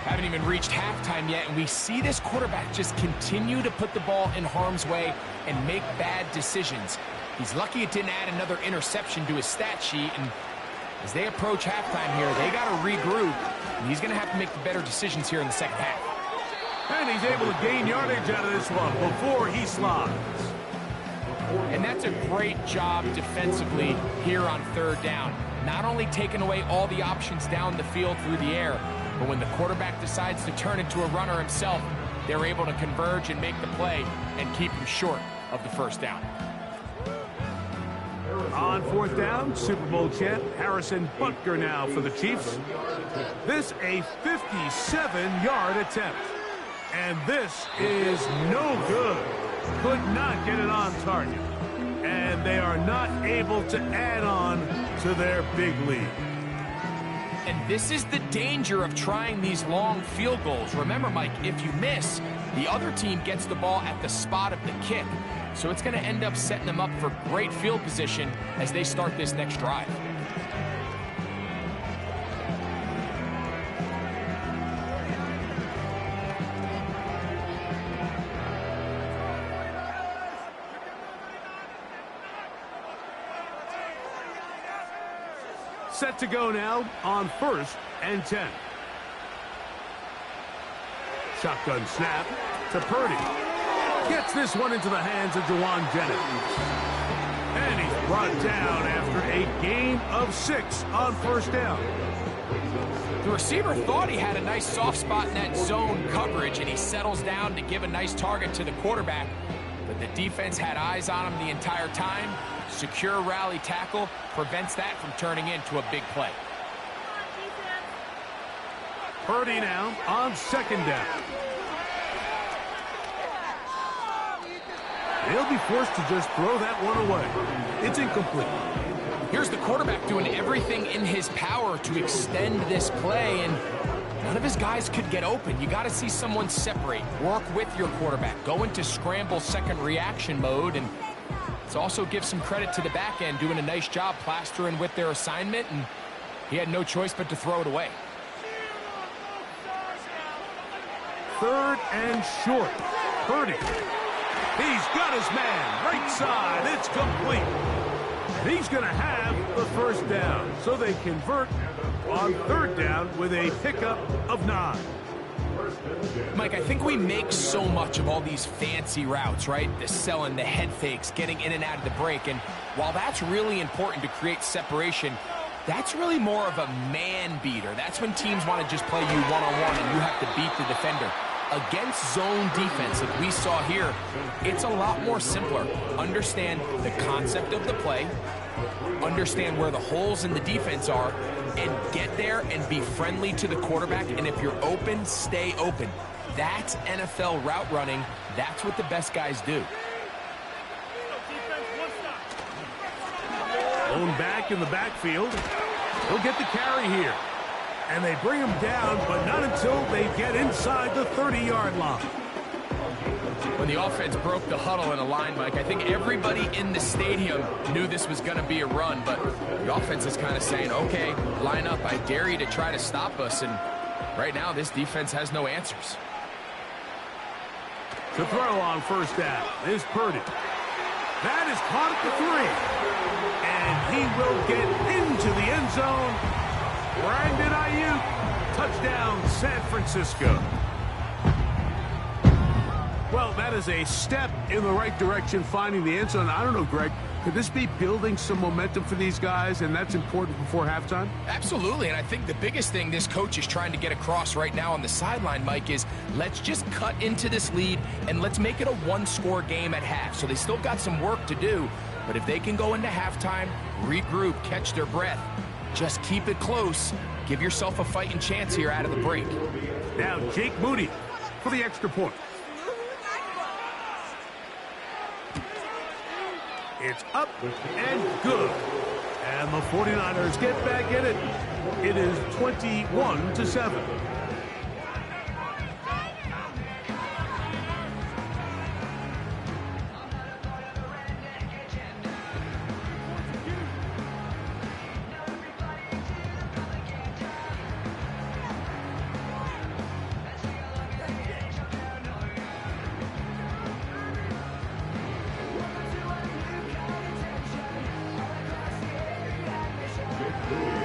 [SPEAKER 5] Haven't even reached halftime yet, and we see this quarterback just continue to put the ball in harm's way and make bad decisions. He's lucky it didn't add another interception to his stat sheet, and as they approach halftime here, they got to regroup, and he's going to have to make the better decisions here in the 2nd half.
[SPEAKER 4] And he's able to gain yardage out of this one before he slides.
[SPEAKER 5] And that's a great job defensively here on 3rd down. Not only taking away all the options down the field through the air, but when the quarterback decides to turn into a runner himself, they're able to converge and make the play and keep him short of the 1st down.
[SPEAKER 4] On 4th down, Super Bowl champ Harrison Butker now for the Chiefs. This a 57-yard attempt. And this is no good. Could not get it on target. And they are not able to add on to their big lead.
[SPEAKER 5] And this is the danger of trying these long field goals. Remember, Mike, if you miss, the other team gets the ball at the spot of the kick. So it's going to end up setting them up for great field position as they start this next drive.
[SPEAKER 4] Set to go now on 1st and 10. Shotgun snap to Purdy. Gets this one into the hands of Jawan Jennings. And he's brought down after a gain of 6 on 1st down.
[SPEAKER 5] The receiver thought he had a nice soft spot in that zone coverage, and he settles down to give a nice target to the quarterback. But the defense had eyes on him the entire time. Secure rally tackle prevents that from turning into a big play.
[SPEAKER 4] Purdy now on 2nd down. He'll be forced to just throw that one away. It's incomplete.
[SPEAKER 5] Here's the quarterback doing everything in his power to extend this play, and none of his guys could get open. You got to see someone separate, work with your quarterback, go into scramble second reaction mode, and let's also give some credit to the back end doing a nice job plastering with their assignment, and he had no choice but to throw it away.
[SPEAKER 4] 3rd and short. Purdy. He's got his man. Right side. It's complete. And he's going to have the first down. So they convert on 3rd down with a pickup of 9.
[SPEAKER 5] Mike, I think we make so much of all these fancy routes, right? The selling, the head fakes, getting in and out of the break. And while that's really important to create separation, that's really more of a man beater. That's when teams want to just play you one-on-one and you have to beat the defender. Against zone defense, like we saw here, it's a lot more simpler. Understand the concept of the play, understand where the holes in the defense are, and get there and be friendly to the quarterback. And if you're open, stay open. That's NFL route running. That's what the best guys do.
[SPEAKER 4] Lone back in the backfield. He'll get the carry here. And they bring him down, but not until they get inside the 30-yard line.
[SPEAKER 5] When the offense broke the huddle in a line, Mike, I think everybody in the stadium knew this was going to be a run, but the offense is kind of saying, okay, line up. I dare you to try to stop us. And right now, this defense has no answers.
[SPEAKER 4] To throw on 1st down is Purdy. That is caught at the 3. And he will get into the end zone. Brandon Yoooo, touchdown San Francisco. Well, that is a step in the right direction, finding the end zone. I don't know, Greg, could this be building some momentum for these guys, and that's important before halftime?
[SPEAKER 5] Absolutely, and I think the biggest thing this coach is trying to get across right now on the sideline, Mike, is let's just cut into this lead, and let's make it a one-score game at half. So they still got some work to do, but if they can go into halftime, regroup, catch their breath, just keep it close, give yourself a fighting chance here out of the break.
[SPEAKER 4] Now Jake Moody for the extra point. It's up and good. And the 49ers get back in it. It is 21-7.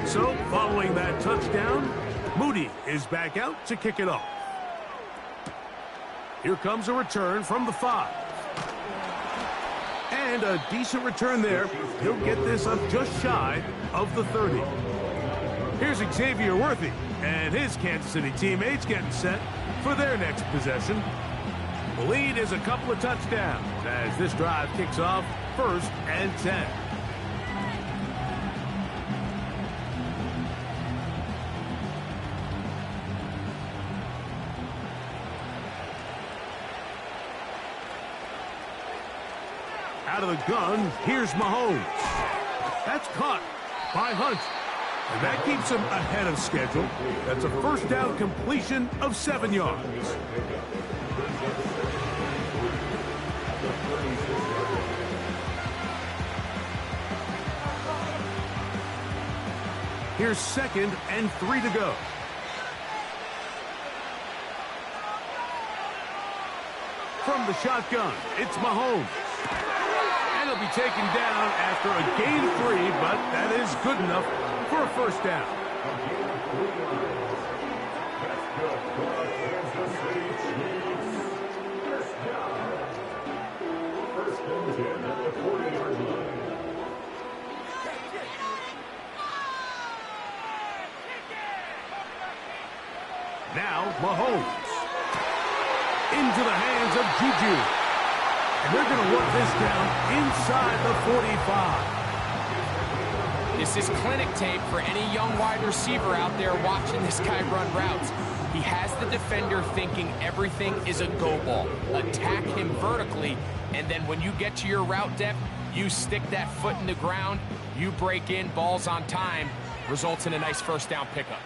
[SPEAKER 4] So, following that touchdown, Moody is back out to kick it off. Here comes a return from the 5. And a decent return there. He'll get this up just shy of the 30. Here's Xavier Worthy and his Kansas City teammates getting set for their next possession. The lead is a couple of touchdowns as this drive kicks off 1st and 10. Out of the gun, here's Mahomes. That's caught by Hunt. And that keeps him ahead of schedule. That's a 1st down completion of 7 yards. Here's 2nd and 3 to go. From the shotgun, it's Mahomes. And he'll be taken down after a gain of 3, but that is good enough for a 1st down. Now Mahomes. Into the hands of Juju. And they're going to work this down inside the 45.
[SPEAKER 5] This is clinic tape for any young wide receiver out there watching this guy run routes. He has the defender thinking everything is a go ball. Attack him vertically, and then when you get to your route depth, you stick that foot in the ground, you break in, balls on time, results in a nice 1st down pickup.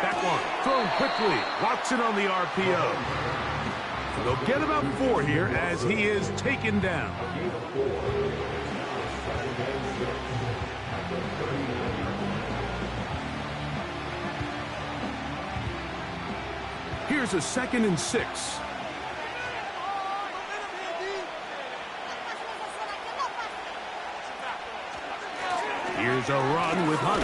[SPEAKER 4] That one thrown quickly. Watson on the RPO. They'll get about 4 here as he is taken down. Here's a 2nd and 6. Here's a run with Hunt.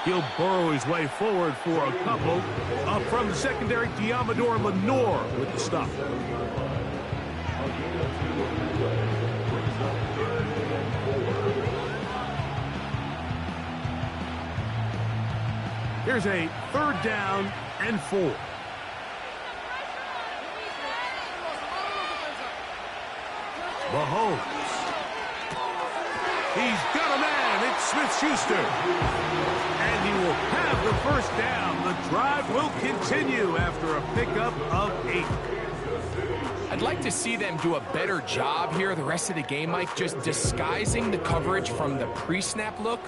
[SPEAKER 4] He'll burrow his way forward for a couple. Up from the secondary, Diamador Lenore with the stop. Here's a 3rd down and 4. Mahomes. He's got a man. It's Smith-Schuster. And he will have the first down. The drive will continue after a pickup of 8.
[SPEAKER 5] I'd like to see them do a better job here the rest of the game, Mike, just disguising the coverage from the pre-snap look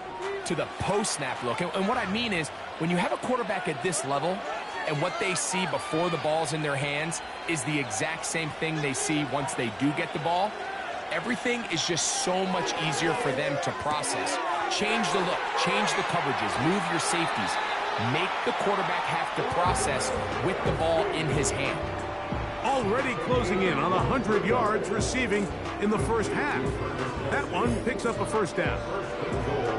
[SPEAKER 5] to the post-snap look. And what I mean is, when you have a quarterback at this level and what they see before the ball's in their hands is the exact same thing they see once they do get the ball, everything is just so much easier for them to process. Change the look, change the coverages, move your safeties. Make the quarterback have to process with the ball in his hand.
[SPEAKER 4] Already closing in on 100 yards receiving in the first half. That one picks up a first down.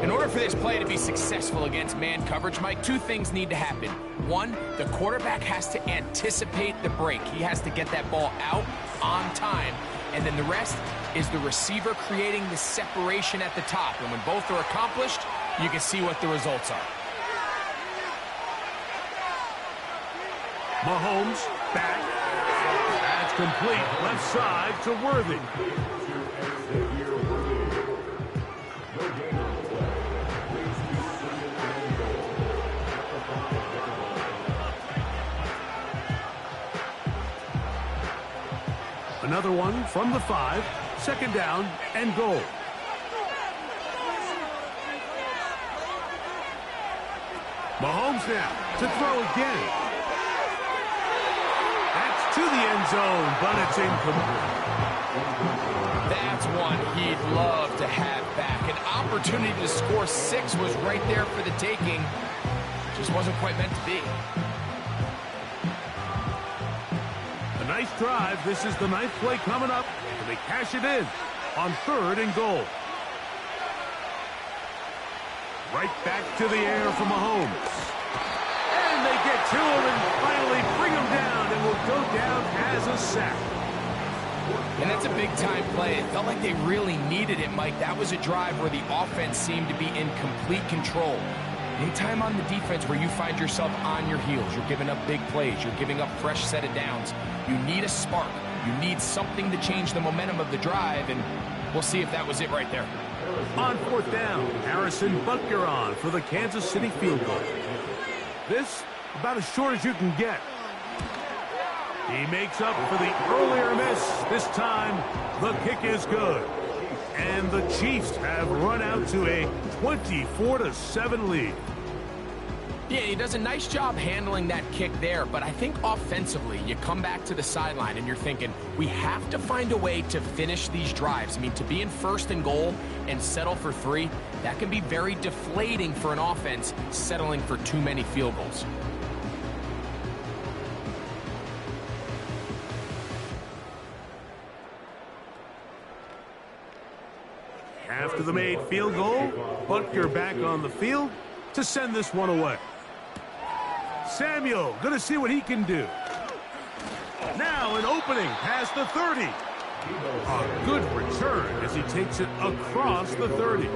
[SPEAKER 5] In order for this play to be successful against man coverage, Mike, 2 things need to happen. 1, the quarterback has to anticipate the break. He has to get that ball out on time. And then the rest is the receiver creating the separation at the top. And when both are accomplished, you can see what the results are.
[SPEAKER 4] Mahomes back. That's complete. Left side to Worthy. Another one from the 5. 2nd down and goal. Mahomes now to throw again. That's to the end zone, but it's incomplete.
[SPEAKER 5] That's one he'd love to have back. An opportunity to score 6 was right there for the taking. Just wasn't quite meant to be.
[SPEAKER 4] Nice drive. This is the 9th play coming up, and they cash it in on 3rd and goal. Right back to the air for Mahomes. And they get to him and finally bring him down, and will go down as a sack.
[SPEAKER 5] And that's a big-time play. It felt like they really needed it, Mike. That was a drive where the offense seemed to be in complete control. Anytime on the defense where you find yourself on your heels, you're giving up big plays, you're giving up fresh set of downs, you need a spark. You need something to change the momentum of the drive, and we'll see if that was it right there.
[SPEAKER 4] On 4th down, Harrison Butker on for the Kansas City field goal. This, about as short as you can get. He makes up for the earlier miss. This time, the kick is good. And the Chiefs have run out to a 24-7 lead.
[SPEAKER 5] Yeah, he does a nice job handling that kick there, but I think offensively, you come back to the sideline and you're thinking, we have to find a way to finish these drives. I mean, to be in 1st and goal and settle for 3, that can be very deflating for an offense settling for too many field goals.
[SPEAKER 4] After the made field goal, Butker back on the field to send this one away. Samuel going to see what he can do. Now an opening past the 30. A good return as he takes it across the 30.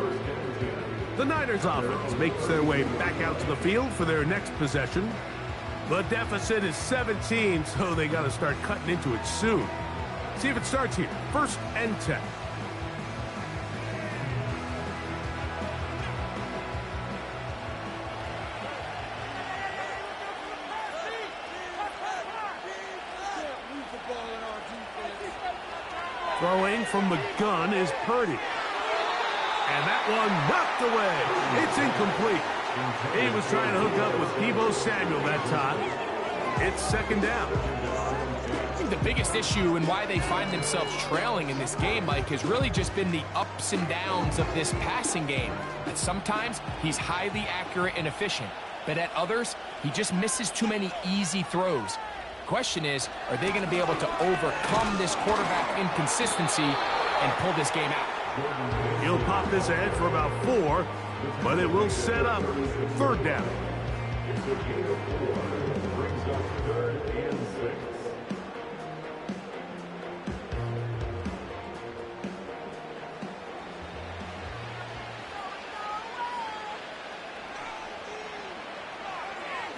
[SPEAKER 4] The Niners offense makes their way back out to the field for their next possession. The deficit is 17, so they got to start cutting into it soon. See if it starts here. 1st and 10. Throwing from the gun is Purdy. And that one knocked away. It's incomplete. He was trying to hook up with Deebo Samuel that time. It's 2nd down.
[SPEAKER 5] I think the biggest issue and why they find themselves trailing in this game, Mike, has really just been the ups and downs of this passing game. And sometimes he's highly accurate and efficient. but at others, he just misses too many easy throws. Question is, are they going to be able to overcome this quarterback inconsistency and pull this game out?
[SPEAKER 4] He'll pop this ahead for about 4, but it will set up 3rd down.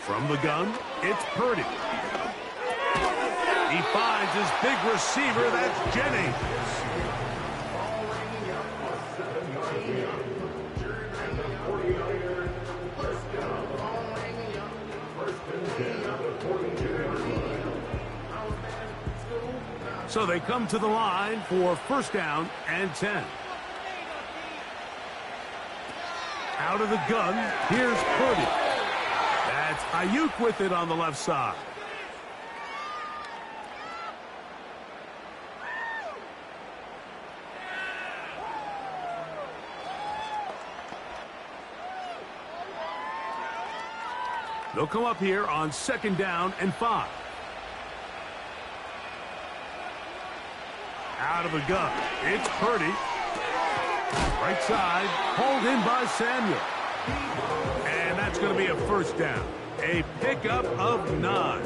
[SPEAKER 4] From the gun, it's Purdy. He finds his big receiver, that's Jennings. So they come to the line for 1st down and 10. Out of the gun, here's Purdy. That's Yoooo with it on the left side. They'll come up here on 2nd down and 5. Out of the gun, it's Purdy. Right side, hauled in by Samuel. And that's going to be a 1st down. A pickup of 9.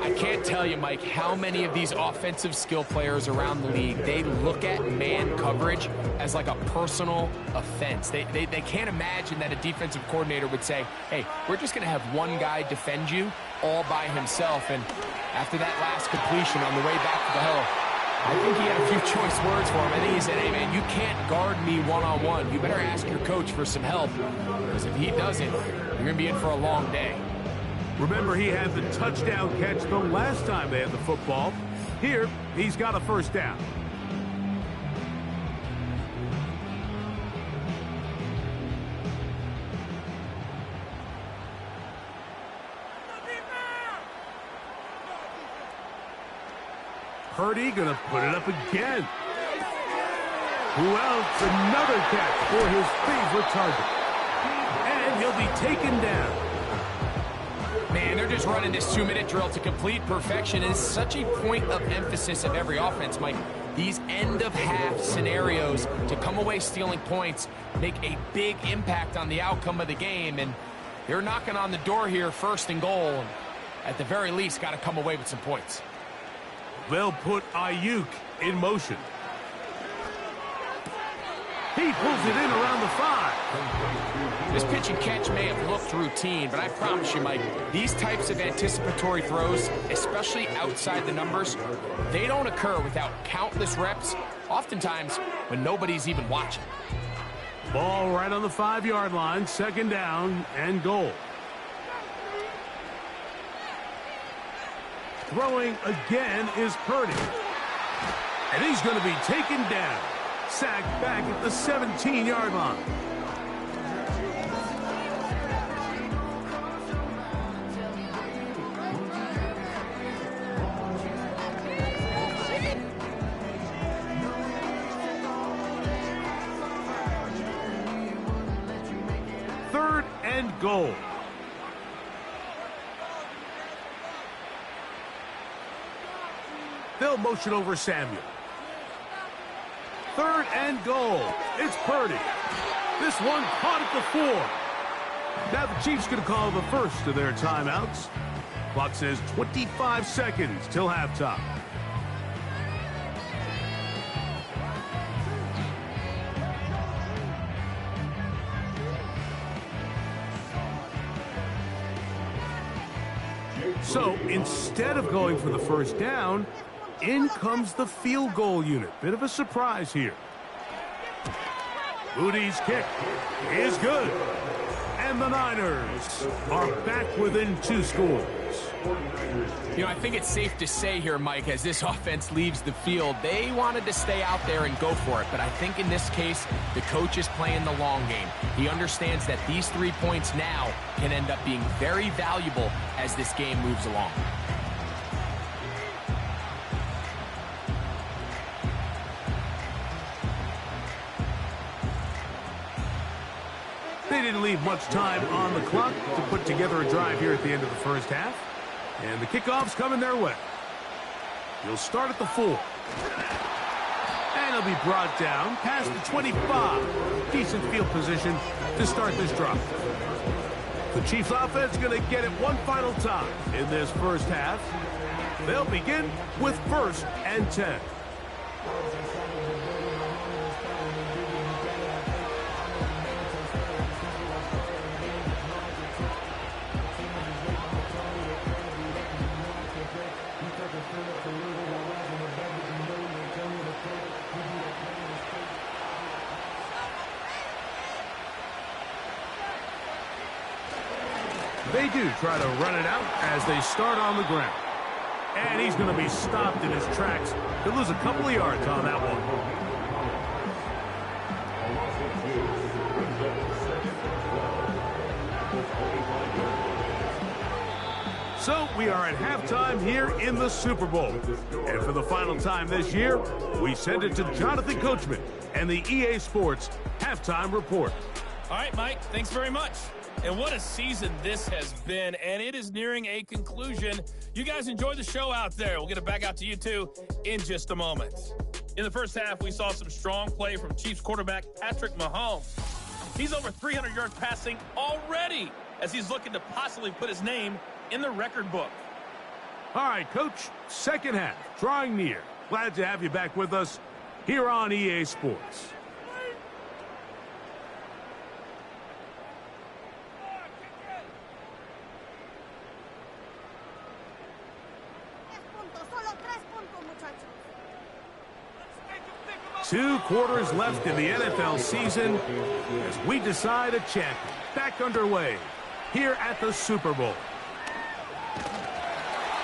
[SPEAKER 5] I can't tell you, Mike, how many of these offensive skill players around the league, they look at man coverage as like a personal offense. They can't imagine that a defensive coordinator would say, hey, we're just going to have one guy defend you all by himself. And after that last completion on the way back to the huddle, I think he had a few choice words for him. I think he said, hey, man, you can't guard me one-on-one. You better ask your coach for some help, because if he doesn't, you're going to be in for a long day.
[SPEAKER 4] Remember, he had the touchdown catch the last time they had the football. Here, he's got a 1st down. Purdy gonna put it up again. Who else? Another catch for his favorite target. And he'll be taken down.
[SPEAKER 5] Man, they're just running this 2-minute drill to complete perfection. It's such a point of emphasis of every offense, Mike. These end-of-half scenarios to come away stealing points make a big impact on the outcome of the game. And they're knocking on the door here, 1st and goal. And at the very least, got to come away with some points.
[SPEAKER 4] They'll put Yoooo in motion. He pulls it in around the 5.
[SPEAKER 5] This pitch and catch may have looked routine, but I promise you, Mike, these types of anticipatory throws, especially outside the numbers, they don't occur without countless reps, oftentimes when nobody's even watching.
[SPEAKER 4] Ball right on the 5-yard line, 2nd down and goal. Throwing again is Purdy. And he's going to be taken down. Sacked back at the 17-yard line. Third and goal. They'll motion over Samuel. 3rd and goal. It's Purdy. This one caught at the 4. Now the Chiefs going to call the first of their timeouts. Clock says 25 seconds till halftime. So instead of going for the 1st down, in comes the field goal unit. Bit of a surprise here. Moody's kick is good. And the Niners are back within 2 scores.
[SPEAKER 5] You know, I think it's safe to say here, Mike, as this offense leaves the field, they wanted to stay out there and go for it. But I think in this case, the coach is playing the long game. He understands that these 3 points now can end up being very valuable as this game moves along.
[SPEAKER 4] They didn't leave much time on the clock to put together a drive here at the end of the first half. And the kickoff's coming their way. He'll start at the 4. And he'll be brought down past the 25. Decent field position to start this drive. The Chiefs offense going to get it one final time in this first half. They'll begin with 1st and 10. They do try to run it out as they start on the ground. And he's going to be stopped in his tracks. He'll lose a couple of yards on that one. So we are at halftime here in the Super Bowl. And for the final time this year, we send it to Jonathan Coachman and the EA Sports Halftime Report.
[SPEAKER 7] All right, Mike, thanks very much. And what a season this has been, and it is nearing a conclusion. You guys enjoy the show out there. We'll get it back out to you, too, in just a moment. In the first half, we saw some strong play from Chiefs quarterback Patrick Mahomes. He's over 300 yards passing already as he's looking to possibly put his name in the record book.
[SPEAKER 4] All right, Coach, second half, drawing near. Glad to have you back with us here on EA Sports. Two quarters left in the NFL season as we decide a champion. Back underway here at the Super Bowl.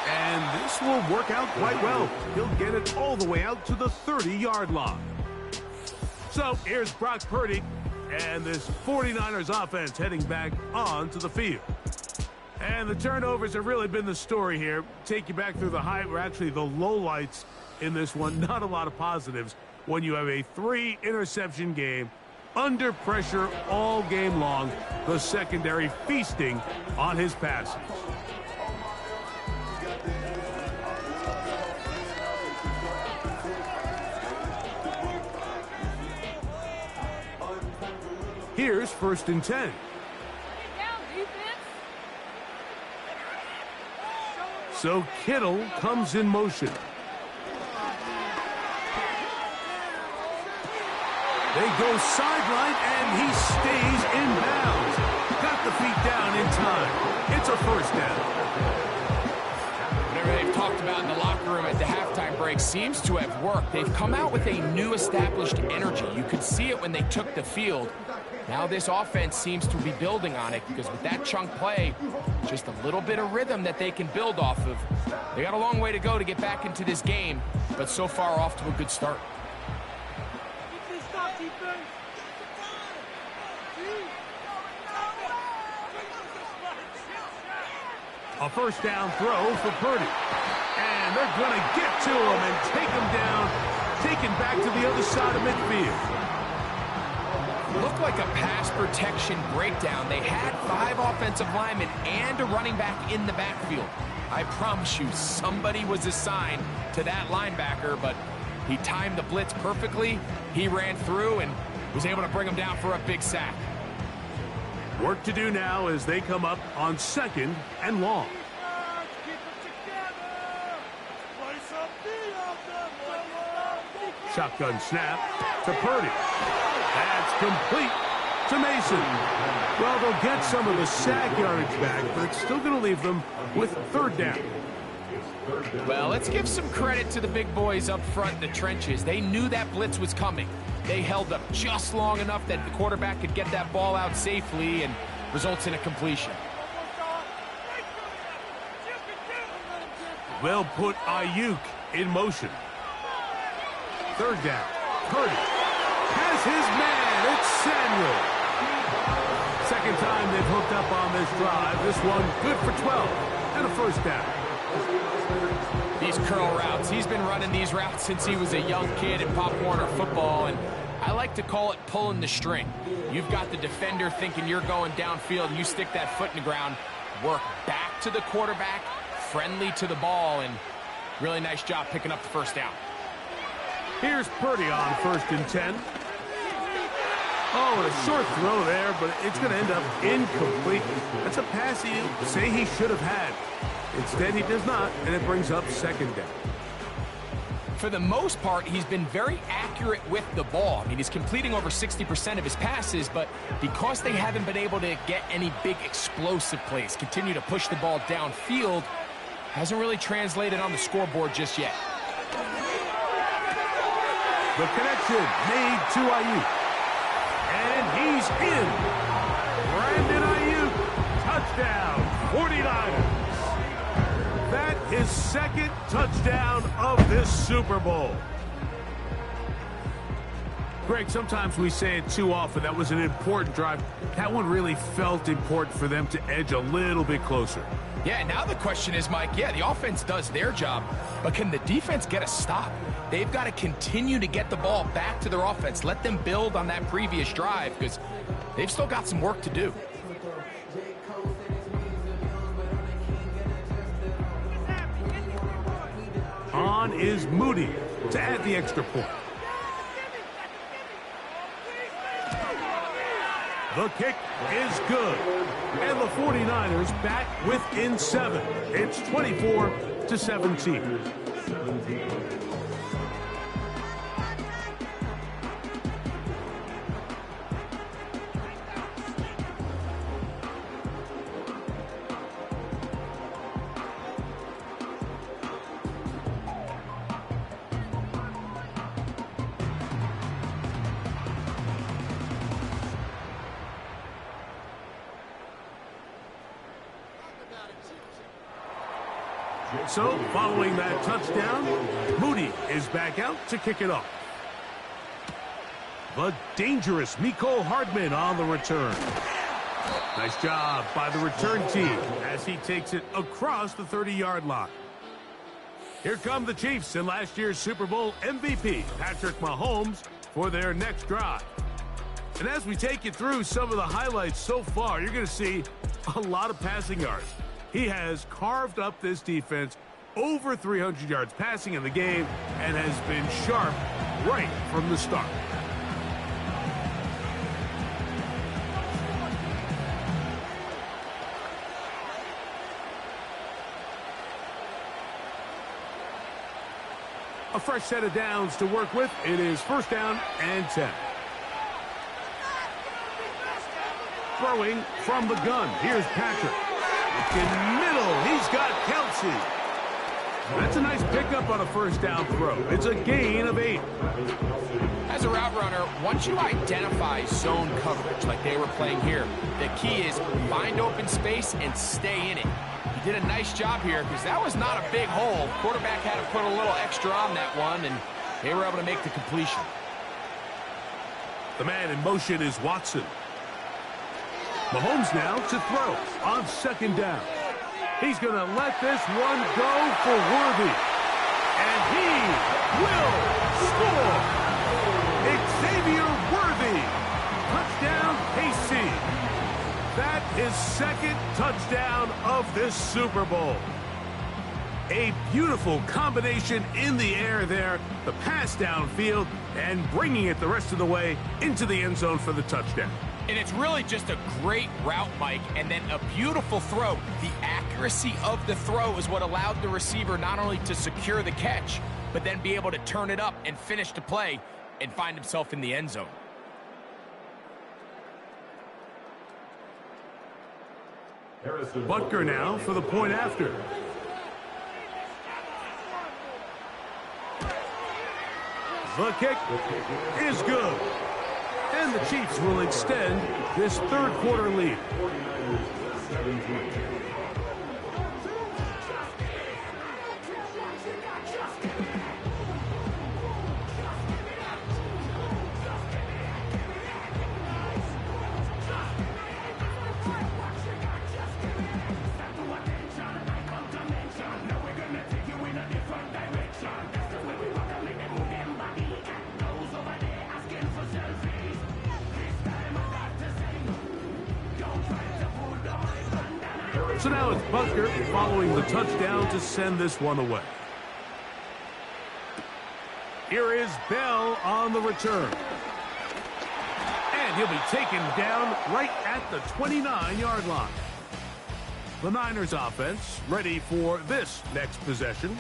[SPEAKER 4] And this will work out quite well. He'll get it all the way out to the 30-yard line. So here's Brock Purdy and this 49ers offense heading back onto the field. And the turnovers have really been the story here. Take you back through the actually the lowlights in this one. Not a lot of positives when you have a 3-interception game under pressure all game long. The secondary feasting on his passes. Here's 1st and 10. So Kittle comes in motion. They go sideline, and he stays in bounds. Got the feet down in time. It's a 1st down.
[SPEAKER 5] Whatever they've talked about in the locker room at the halftime break seems to have worked. They've come out with a new established energy. You could see it when they took the field. Now this offense seems to be building on it because with that chunk play, just a little bit of rhythm that they can build off of. They got a long way to go to get back into this game, but so far off to a good start.
[SPEAKER 4] A 1st down throw for Purdy. And they're going to get to him and take him down, taken back to the other side of midfield.
[SPEAKER 5] Looked like a pass protection breakdown. They had 5 offensive linemen and a running back in the backfield. I promise you, somebody was assigned to that linebacker, but he timed the blitz perfectly. He ran through and was able to bring him down for a big sack.
[SPEAKER 4] Work to do now as they come up on 2nd and long. Shotgun snap to Purdy. That's complete to Mason. Well, they'll get some of the sack yardage back, but it's still going to leave them with 3rd down.
[SPEAKER 5] Well, let's give some credit to the big boys up front in the trenches. They knew that blitz was coming. They held up just long enough that the quarterback could get that ball out safely and results in a completion.
[SPEAKER 4] They'll put Yoooo in motion. 3rd down. Purdy has his man. It's Samuel. 2nd time they've hooked up on this drive. This one good for 12 and a 1st down.
[SPEAKER 5] These curl routes, he's been running these routes since he was a young kid in Pop Warner football, and I like to call it pulling the string. You've got the defender thinking you're going downfield, and you stick that foot in the ground, work back to the quarterback, friendly to the ball, and really nice job picking up the first down.
[SPEAKER 4] Here's Purdy on 1st and 10. Oh, and a short throw there, but it's going to end up incomplete. That's a pass you say he should have had. Instead, he does not, and it brings up 2nd down.
[SPEAKER 5] For the most part, he's been very accurate with the ball. I mean, he's completing over 60% of his passes, but because they haven't been able to get any big explosive plays, continue to push the ball downfield, hasn't really translated on the scoreboard just yet.
[SPEAKER 4] The connection made to Yoooo. And he's in. Brandon Yoooo, touchdown, 49ers. That is 2nd touchdown of this Super Bowl. Greg, sometimes we say it too often. That was an important drive. That one really felt important for them to edge a little bit closer.
[SPEAKER 5] Yeah, now the question is, Mike, yeah, the offense does their job, but can the defense get a stop? They've got to continue to get the ball back to their offense. Let them build on that previous drive because they've still got some work to do.
[SPEAKER 4] On is Moody to add the extra point. The kick is good. And the 49ers back within 7. It's 24-17. So, following that touchdown, Moody is back out to kick it off. The dangerous Mecole Hardman on the return. Nice job by the return team as he takes it across the 30-yard line. Here come the Chiefs and last year's Super Bowl MVP, Patrick Mahomes, for their next drive. And as we take you through some of the highlights so far, you're going to see a lot of passing yards. He has carved up this defense, over 300 yards passing in the game, and has been sharp right from the start. A fresh set of downs to work with. It is 1st down and 10. Throwing from the gun. Here's Patrick. In middle, he's got Kelsey. That's a nice pickup on a 1st down throw. It's a gain of 8.
[SPEAKER 5] As a route runner, once you identify zone coverage like they were playing here, the key is find open space and stay in it. He did a nice job here because that was not a big hole. Quarterback had to put a little extra on that one, and they were able to make the completion.
[SPEAKER 4] The man in motion is Watson. Mahomes now to throw on 2nd down. He's going to let this one go for Worthy. And he will score. Xavier Worthy. Touchdown, KC. That is 2nd touchdown of this Super Bowl. A beautiful combination in the air there. The pass downfield and bringing it the rest of the way into the end zone for the touchdown.
[SPEAKER 5] And it's really just a great route, Mike, and then a beautiful throw. The accuracy of the throw is what allowed the receiver not only to secure the catch, but then be able to turn it up and finish the play and find himself in the end zone.
[SPEAKER 4] Butker now for the point after. The kick is good. And the Chiefs will extend this 3rd quarter lead. So now it's Butker following the touchdown to send this one away. Here is Bell on the return. And he'll be taken down right at the 29-yard line. The Niners offense ready for this next possession.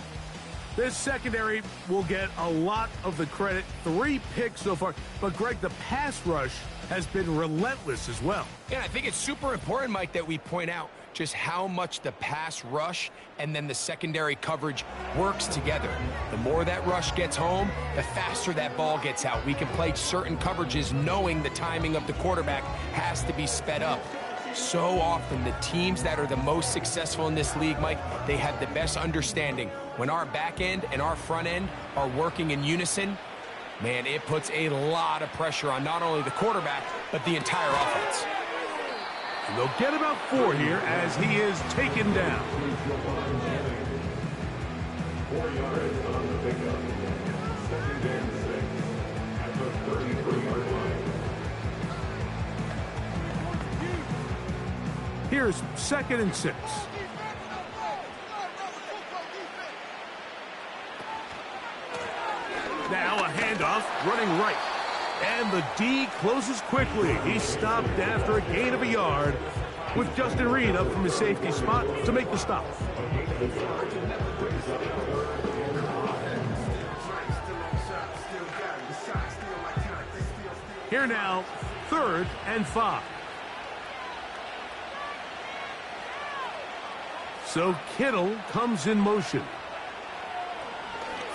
[SPEAKER 4] This secondary will get a lot of the credit. 3 picks so far. But, Greg, the pass rush has been relentless as well.
[SPEAKER 5] Yeah, I think it's super important, Mike, that we point out just how much the pass rush and then the secondary coverage works together. The more that rush gets home, the faster that ball gets out. We can play certain coverages knowing the timing of the quarterback has to be sped up. So often, the teams that are the most successful in this league, Mike, they have the best understanding. When our back end and our front end are working in unison, man, it puts a lot of pressure on not only the quarterback, but the entire offense.
[SPEAKER 4] And they'll get about 4 here as he is taken down.
[SPEAKER 8] 4 yards on the pickup. 2nd and 6 at the 33-yard line.
[SPEAKER 4] Here's 2nd and 6. Now a handoff running right. And the D closes quickly. He stopped after a gain of a yard with Justin Reed up from his safety spot to make the stop. Here now, 3rd and 5. So Kittle comes in motion.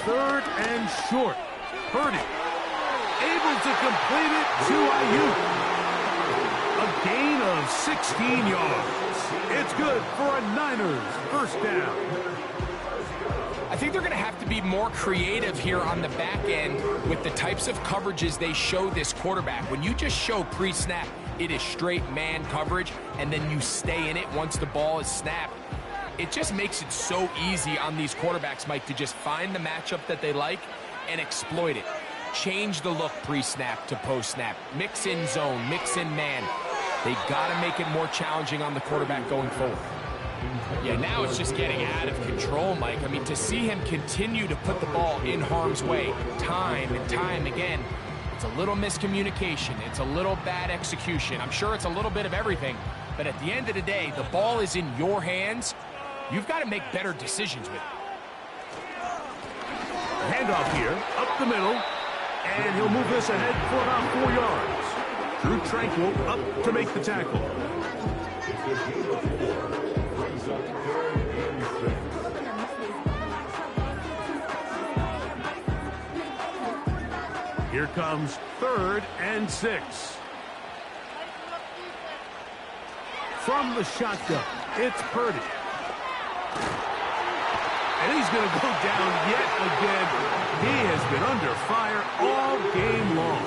[SPEAKER 4] 3rd and short. Purdy able to complete it to Yoooo. A gain of 16 yards. It's good for a Niners first down.
[SPEAKER 5] I think they're going to have to be more creative here on the back end with the types of coverages they show this quarterback. When you just show pre-snap, it is straight man coverage, and then you stay in it once the ball is snapped. It just makes it so easy on these quarterbacks, Mike, to just find the matchup that they like and exploit it. Change the look pre-snap to post-snap. Mix in zone, mix in man. They got to make it more challenging on the quarterback going forward. Yeah, now it's just getting out of control, Mike. I mean, to see him continue to put the ball in harm's way time and time again, it's a little miscommunication. It's a little bad execution. I'm sure it's a little bit of everything. But at the end of the day, the ball is in your hands. You've got to make better decisions with it.
[SPEAKER 4] Handoff here, up the middle, and he'll move this ahead for about 4 yards. Drew Tranquil up to make the tackle. Here comes 3rd and 6. From the shotgun, it's Purdy. And he's going to go down yet again. He has been under fire all game long.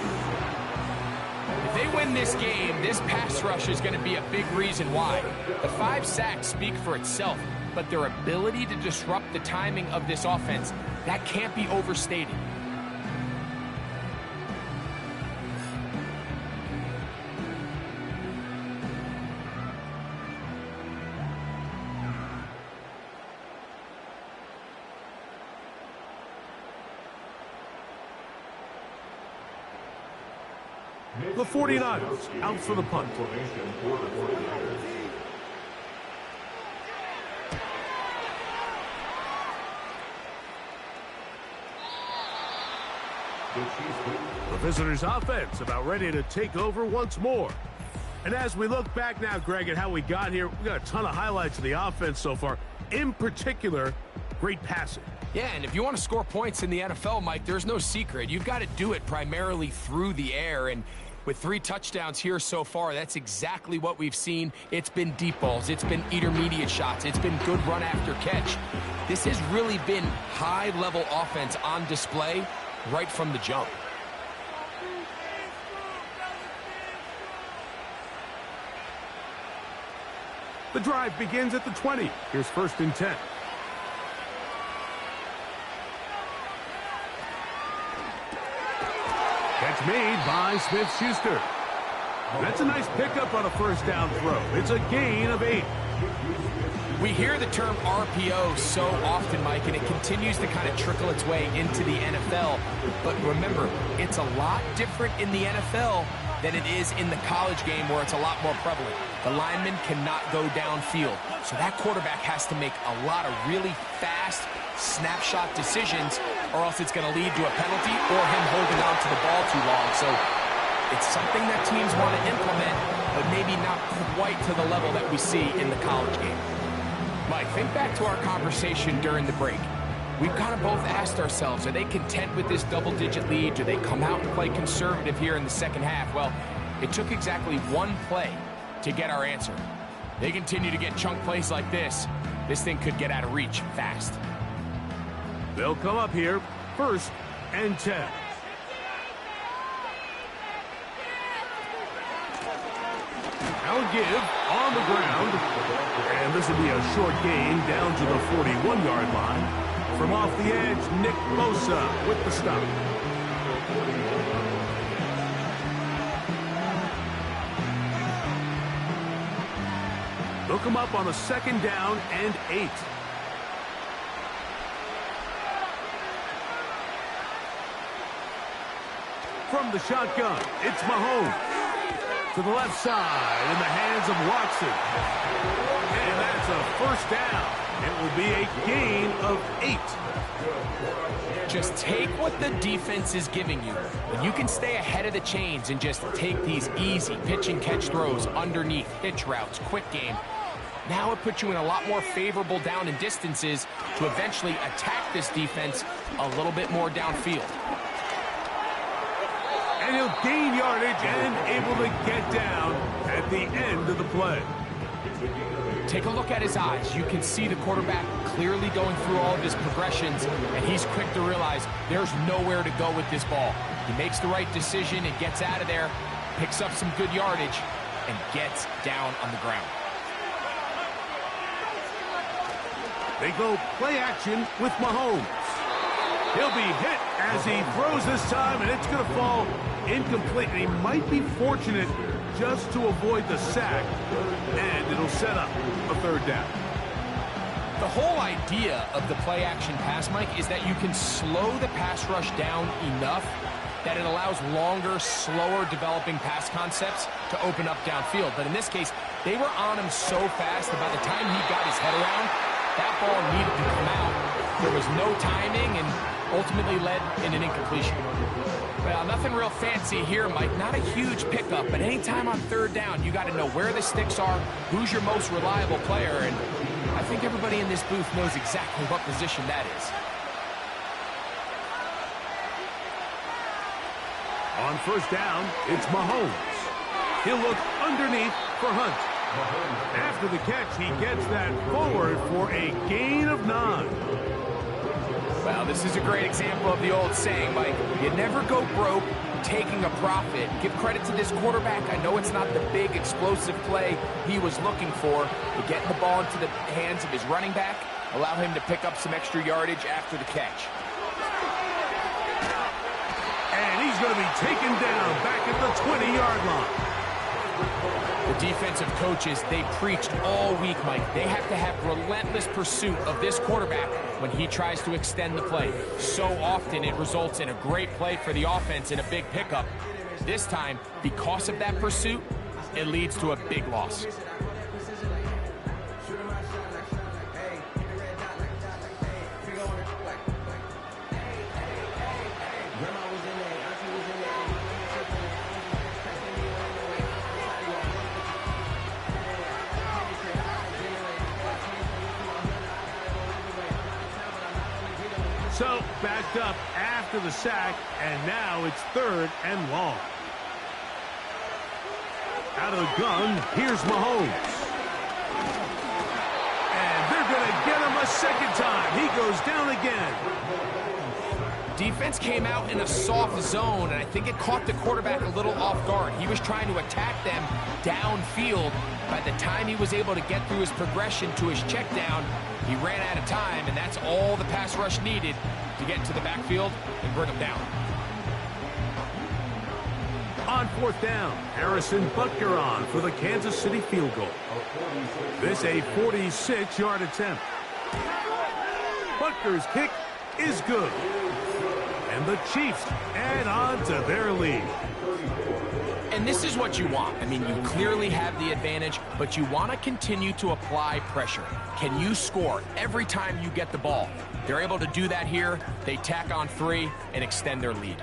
[SPEAKER 5] If they win this game, this pass rush is going to be a big reason why. The 5 sacks speak for itself, but their ability to disrupt the timing of this offense, that can't be overstated.
[SPEAKER 4] The 49ers out for the punt. The visitors' offense about ready to take over once more. And as we look back now, Greg, at how we got here, we got a ton of highlights of the offense so far. In particular, great passing.
[SPEAKER 5] Yeah, and if you want to score points in the NFL, Mike, there's no secret. You've got to do it primarily through the air, and with 3 touchdowns here so far, that's exactly what we've seen. It's been deep balls. It's been intermediate shots. It's been good run after catch. This has really been high-level offense on display right from the jump.
[SPEAKER 4] The drive begins at the 20. Here's 1st and 10. Catch made by Smith-Schuster. That's a nice pickup on a 1st down throw. It's a gain of 8.
[SPEAKER 5] We hear the term RPO so often, Mike, and it continues to kind of trickle its way into the NFL. But remember, it's a lot different in the NFL than it is in the college game where it's a lot more prevalent. The lineman cannot go downfield, so that quarterback has to make a lot of really fast snapshot decisions, or else it's going to lead to a penalty or him holding on to the ball too long. So it's something that teams want to implement, but maybe not quite to the level that we see in the college game. Mike, think back to our conversation during the break. We've kind of both asked ourselves, are they content with this double-digit lead? Do they come out and play conservative here in the second half? Well, it took exactly one play to get our answer. They continue to get chunk plays like this. This thing could get out of reach fast.
[SPEAKER 4] They'll come up here, 1st and 10. Now give on the ground. And this will be a short gain down to the 41-yard line. From off the edge, Nick Bosa with the stop. They'll come up on a 2nd down and 8. From the shotgun, it's Mahomes. To the left side in the hands of Watson. And that's a 1st down. It will be a gain of 8.
[SPEAKER 5] Just take what the defense is giving you. When you can stay ahead of the chains and just take these easy pitch and catch throws underneath, hitch routes, quick game, now it puts you in a lot more favorable down and distances to eventually attack this defense a little bit more downfield.
[SPEAKER 4] And he'll gain yardage and able to get down at the end of the play.
[SPEAKER 5] Take a look at his eyes. You can see the quarterback clearly going through all of his progressions, and he's quick to realize there's nowhere to go with this ball. He makes the right decision and gets out of there, picks up some good yardage, and gets down on the ground.
[SPEAKER 4] They go play action with Mahomes. He'll be hit as he throws this time, and it's going to fall incomplete. And he might be fortunate just to avoid the sack, and it'll set up a 3rd down.
[SPEAKER 5] The whole idea of the play-action pass, Mike, is that you can slow the pass rush down enough that it allows longer, slower developing pass concepts to open up downfield. But in this case, they were on him so fast that by the time he got his head around, that ball needed to come out. There was no timing and ultimately led in an incompletion. Well, nothing real fancy here, Mike. Not a huge pickup, but anytime on 3rd down, you got to know where the sticks are, who's your most reliable player, and I think everybody in this booth knows exactly what position that is.
[SPEAKER 4] On 1st down, it's Mahomes. He'll look underneath for Hunt. After the catch, he gets that forward for a gain of 9.
[SPEAKER 5] Well, this is a great example of the old saying, Mike. You never go broke taking a profit. Give credit to this quarterback. I know it's not the big explosive play he was looking for, but getting the ball into the hands of his running back, allow him to pick up some extra yardage after the catch.
[SPEAKER 4] And he's going to be taken down back at the 20-yard line.
[SPEAKER 5] The defensive coaches, they preached all week, Mike. They have to have relentless pursuit of this quarterback when he tries to extend the play. So often it results in a great play for the offense and a big pickup. This time, because of that pursuit, it leads to a big loss.
[SPEAKER 4] So, backed up after the sack, and now it's 3rd and long. Out of the gun, here's Mahomes. And they're going to get him a 2nd time. He goes down again.
[SPEAKER 5] Defense came out in a soft zone, and I think it caught the quarterback a little off guard. He was trying to attack them downfield. By the time he was able to get through his progression to his check down, he ran out of time, and that's all the pass rush needed to get into the backfield and bring him down.
[SPEAKER 4] On fourth down, Harrison Butker on for the Kansas City field goal. This a 46-yard attempt. Butker's kick is good. And the Chiefs add on to their lead.
[SPEAKER 5] And this is what you want. I mean, you clearly have the advantage, but you want to continue to apply pressure. Can you score every time you get the ball? They're able to do that here. They tack on 3 and extend their lead.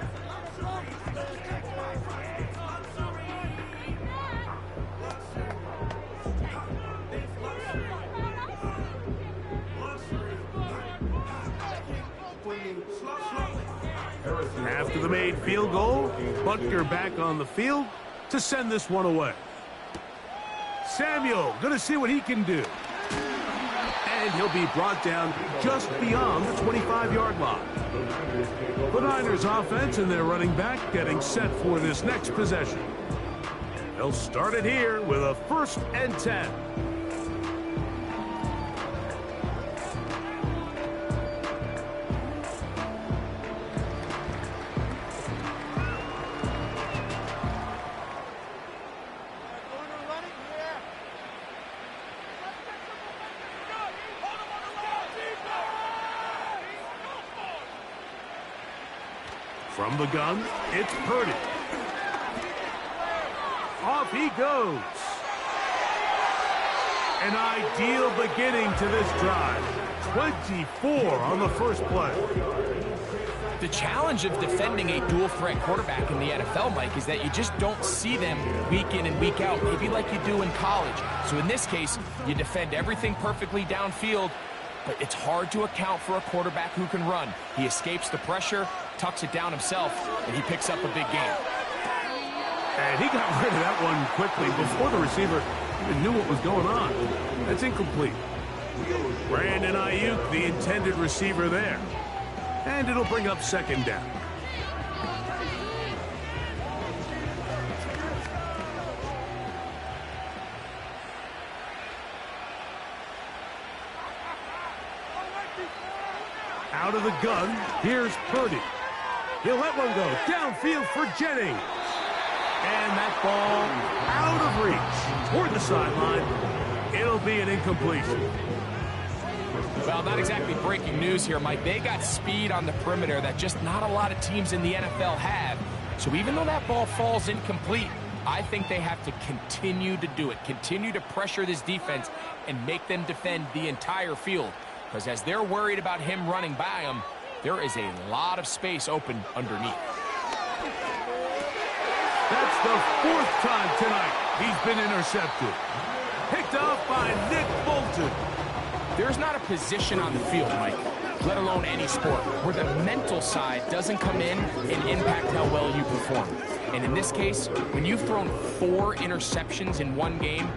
[SPEAKER 4] After the made field goal, Butker back on the field to send this one away. Samuel going to see what he can do. And he'll be brought down just beyond the 25-yard line. The Niners offense and their running back getting set for this next possession. They'll start it here with a 1st and 10. From the gun, it's Purdy. Off he goes. An ideal beginning to this drive. 24 on the first play.
[SPEAKER 5] The challenge of defending a dual-threat quarterback in the NFL, Mike, is that you just don't see them week in and week out, maybe like you do in college. So in this case, you defend everything perfectly downfield, but it's hard to account for a quarterback who can run. He escapes the pressure, tucks it down himself, and he picks up a big gain.
[SPEAKER 4] And he got rid of that one quickly before the receiver even knew what was going on. That's incomplete. Brandon Ayuk, the intended receiver there. And it'll bring up 2nd down. Out of the gun, here's Purdy. He'll let one go downfield for Jennings. And that ball out of reach toward the sideline. It'll be an incompletion.
[SPEAKER 5] Well, not exactly breaking news here, Mike. They got speed on the perimeter that just not a lot of teams in the NFL have. So even though that ball falls incomplete, I think they have to continue to do it. Continue to pressure this defense and make them defend the entire field. Because as they're worried about him running by them, there is a lot of space open underneath.
[SPEAKER 4] That's the 4th time tonight he's been intercepted. Picked off by Nick Bolton.
[SPEAKER 5] There's not a position on the field, Mike, let alone any sport, where the mental side doesn't come in and impact how well you perform. And in this case, when you've thrown 4 interceptions in one game,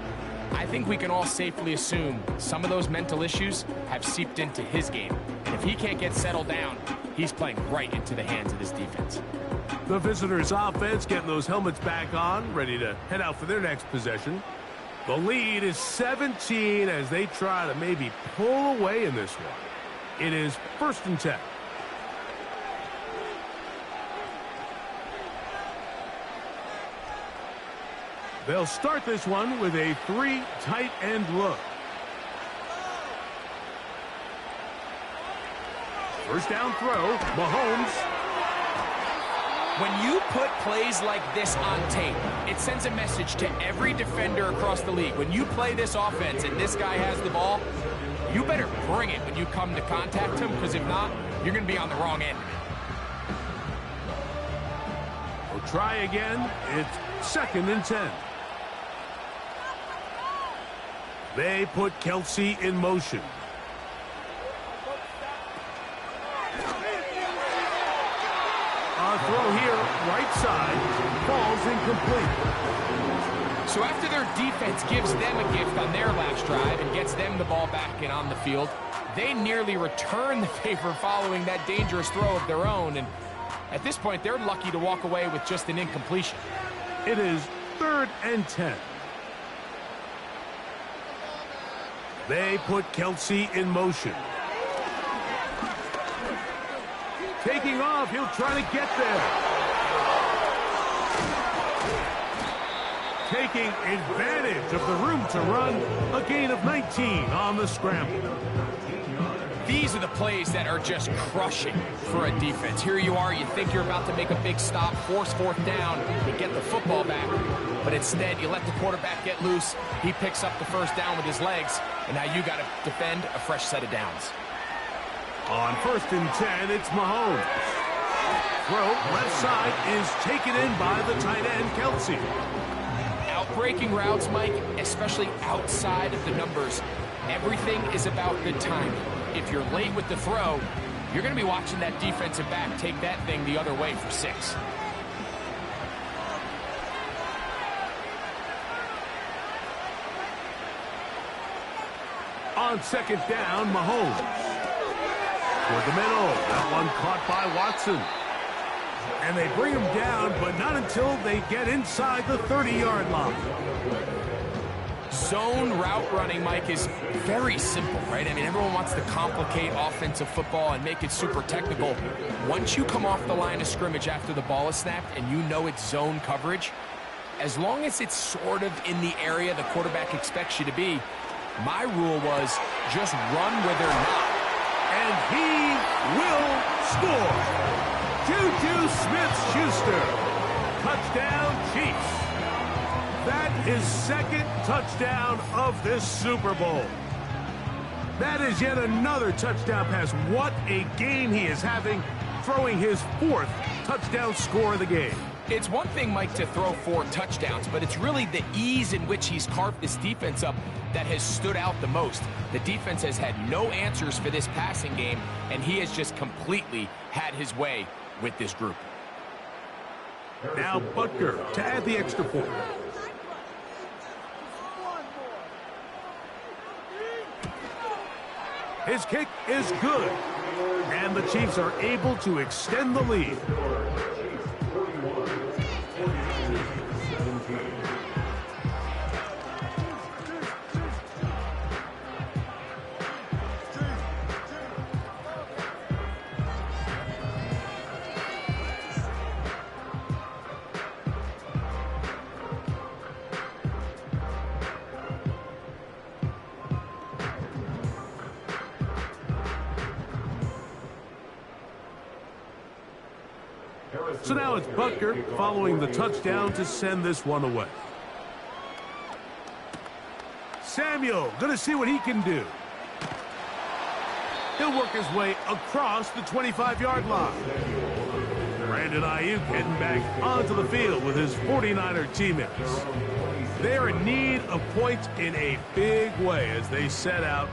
[SPEAKER 5] I think we can all safely assume some of those mental issues have seeped into his game. And if he can't get settled down, he's playing right into the hands of this defense.
[SPEAKER 4] The visitors' offense getting those helmets back on, ready to head out for their next possession. The lead is 17 as they try to maybe pull away in this one. It is 1st and 10. They'll start this one with a 3 tight end look. First down throw, Mahomes.
[SPEAKER 5] When you put plays like this on tape, it sends a message to every defender across the league. When you play this offense and this guy has the ball, you better bring it when you come to contact him, because if not, you're going to be on the wrong end.
[SPEAKER 4] We'll try again. It's 2nd and 10. They put Kelsey in motion. A throw here, right side, falls incomplete.
[SPEAKER 5] So after their defense gives them a gift on their last drive and gets them the ball back and on the field, they nearly return the favor following that dangerous throw of their own. And at this point, they're lucky to walk away with just an incompletion.
[SPEAKER 4] It is 3rd and 10. They put Kelsey in motion. Taking off, he'll try to get there. taking advantage of the room to run. A gain of 19 on the scramble.
[SPEAKER 5] These are the plays that are just crushing for a defense. Here you are, you think you're about to make a big stop, force fourth down, and get the football back. But instead, you let the quarterback get loose. He picks up the first down with his legs, and now you got to defend a fresh set of downs.
[SPEAKER 4] On 1st and 10, it's Mahomes. Throw left side is taken in by the tight end, Kelsey.
[SPEAKER 5] Outbreaking routes, Mike, especially outside of the numbers, everything is about the timing. If you're late with the throw, you're going to be watching that defensive back take that thing the other way for 6.
[SPEAKER 4] On 2nd down, Mahomes. Toward the middle. That one caught by Watson. And they bring him down, but not until they get inside the 30-yard line.
[SPEAKER 5] Zone route running, Mike, is very simple, right? I mean, everyone wants to complicate offensive football and make it super technical. Once you come off the line of scrimmage after the ball is snapped and you know it's zone coverage, as long as it's sort of in the area the quarterback expects you to be, my rule was just run where they're not.
[SPEAKER 4] And he will score. Juju Smith-Schuster. Touchdown, Chiefs. That is 2nd touchdown of this Super Bowl. That is yet another touchdown pass. What a game he is having, throwing his 4th touchdown score of the game.
[SPEAKER 5] It's one thing, Mike, to throw 4 touchdowns, but it's really the ease in which he's carved this defense up that has stood out the most. The defense has had no answers for this passing game, and he has just completely had his way with this group.
[SPEAKER 4] Now Butker to add the extra point. His kick is good, and the Chiefs are able to extend the lead. So now it's Butker following the touchdown to send this one away. Samuel going to see what he can do. He'll work his way across the 25-yard line. Brandon Ayuk heading back onto the field with his 49er teammates. They're in need of points in a big way as they set out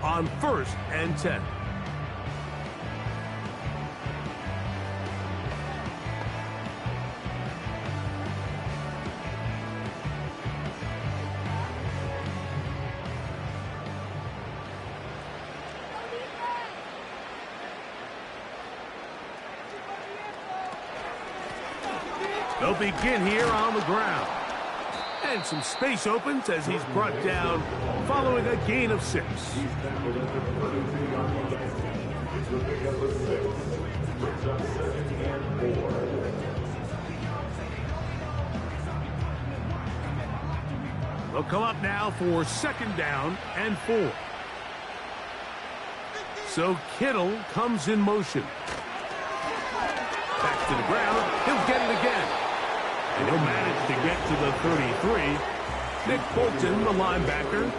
[SPEAKER 4] on 1st and 10. They'll begin here on the ground. And some space opens as he's brought down following a gain of 6. They'll come up now for 2nd down and 4. So Kittle comes in motion. Back to the ground. He'll get it again. And he'll manage to get to the 33. Nick Bolton, the linebacker,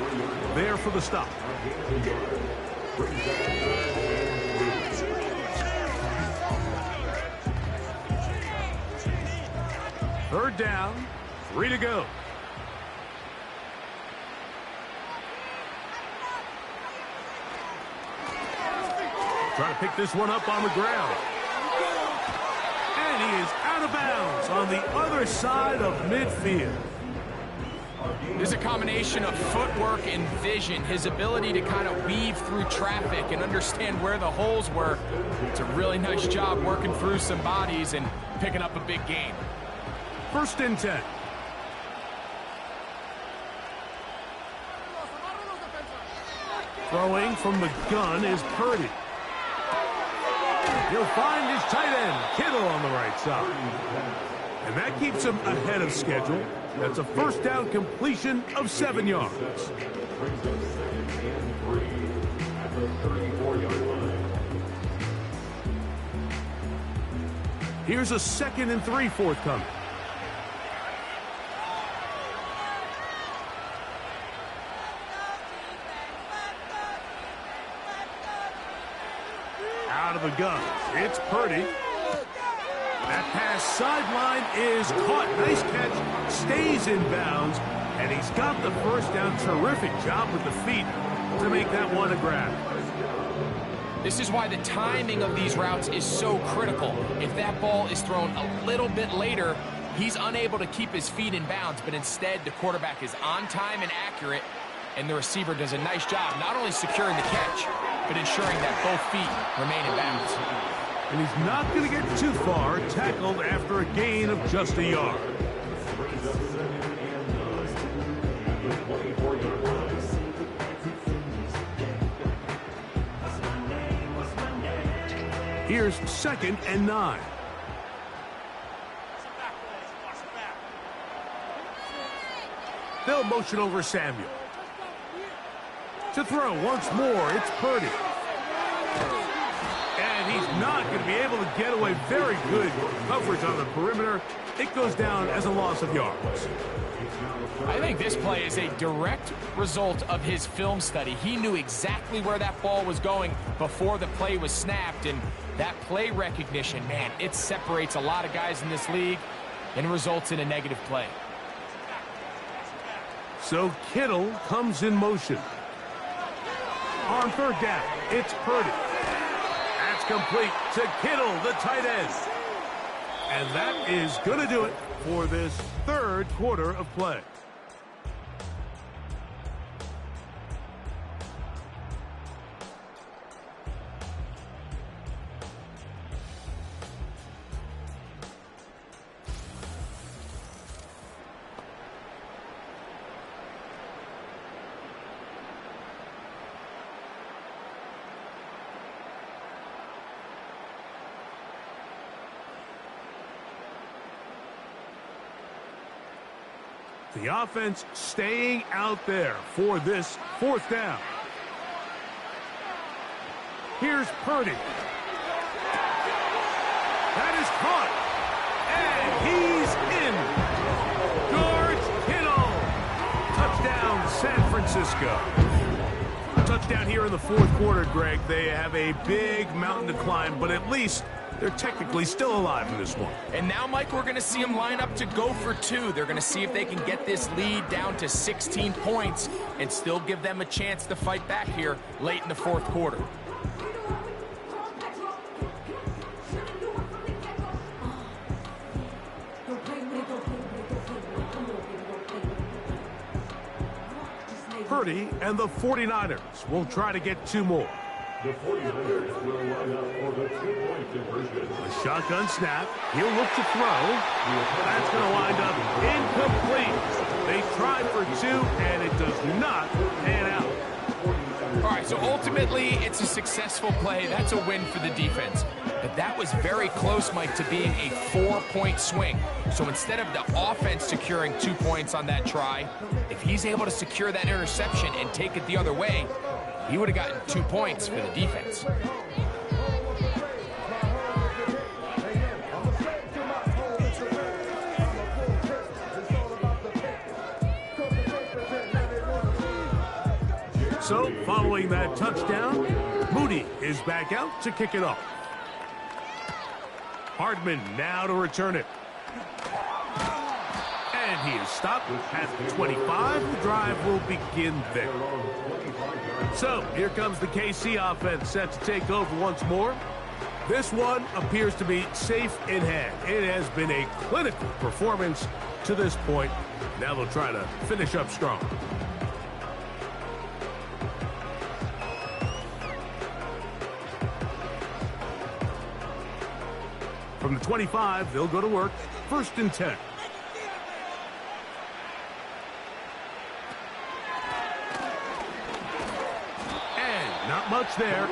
[SPEAKER 4] there for the stop. Third down, 3 to go. Trying to pick this one up on the ground. And he is out of bounds on the other side of midfield.
[SPEAKER 5] There's a combination of footwork and vision, his ability to kind of weave through traffic and understand where the holes were. It's a really nice job working through some bodies and picking up a big gain.
[SPEAKER 4] 1st and 10. Throwing from the gun is Purdy. He'll find his tight end, Kittle, on the right side. And that keeps him ahead of schedule. That's a first down completion of 7 yards.
[SPEAKER 8] Brings up 2nd and 3 at the 34-yard line.
[SPEAKER 4] Here's a 2nd and 3 forthcoming. Out of the gun, it's Purdy. That pass sideline is caught. Nice catch, stays in bounds, and he's got the first down. Terrific job with the feet to make that one a grab.
[SPEAKER 5] This is why the timing of these routes is so critical. If that ball is thrown a little bit later, he's unable to keep his feet in bounds, but instead the quarterback is on time and accurate, and the receiver does a nice job not only securing the catch, but ensuring that both feet remain in bounds.
[SPEAKER 4] And he's not going to get too far, tackled after a gain of just a yard. Here's 2nd and 9. They'll motion over Samuel. To throw once more, it's Purdy. And he's not going to be able to get away. Very good coverage on the perimeter. It goes down as a loss of yards.
[SPEAKER 5] I think this play is a direct result of his film study. He knew exactly where that ball was going before the play was snapped, and that play recognition, man, it separates a lot of guys in this league and results in a negative play.
[SPEAKER 4] So Kittle comes in motion. On 3rd down, it's Purdy. That's complete to Kittle, the tight end. And that is going to do it for this 3rd quarter of play. The offense staying out there for this 4th down. Here's Purdy. That is caught. And he's in. George Kittle. Touchdown, San Francisco. Touchdown here in the 4th quarter, Greg. They have a big mountain to climb, but at least they're technically still alive in this one.
[SPEAKER 5] And now, Mike, we're going to see them line up to go for 2. They're going to see if they can get this lead down to 16 points and still give them a chance to fight back here late in the 4th quarter.
[SPEAKER 4] Purdy and the 49ers will try to get 2 more.
[SPEAKER 8] The 49ers will line up for the 2-point conversion.
[SPEAKER 4] A shotgun snap. He'll look to throw. That's going to wind up incomplete. They tried for 2, and it does not pan out.
[SPEAKER 5] All right, so ultimately, it's a successful play. That's a win for the defense. But that was very close, Mike, to being a 4-point swing. So instead of the offense securing 2 points on that try, if he's able to secure that interception and take it the other way, he would have gotten 2 points for the defense.
[SPEAKER 4] So, following that touchdown, Moody is back out to kick it off. Hardman now to return it. And he is stopped at the 25. The drive will begin there. So, here comes the KC offense set to take over once more. This one appears to be safe in hand. It has been a clinical performance to this point. Now they'll try to finish up strong. From the 25, they'll go to work. 1st and 10. Not much there.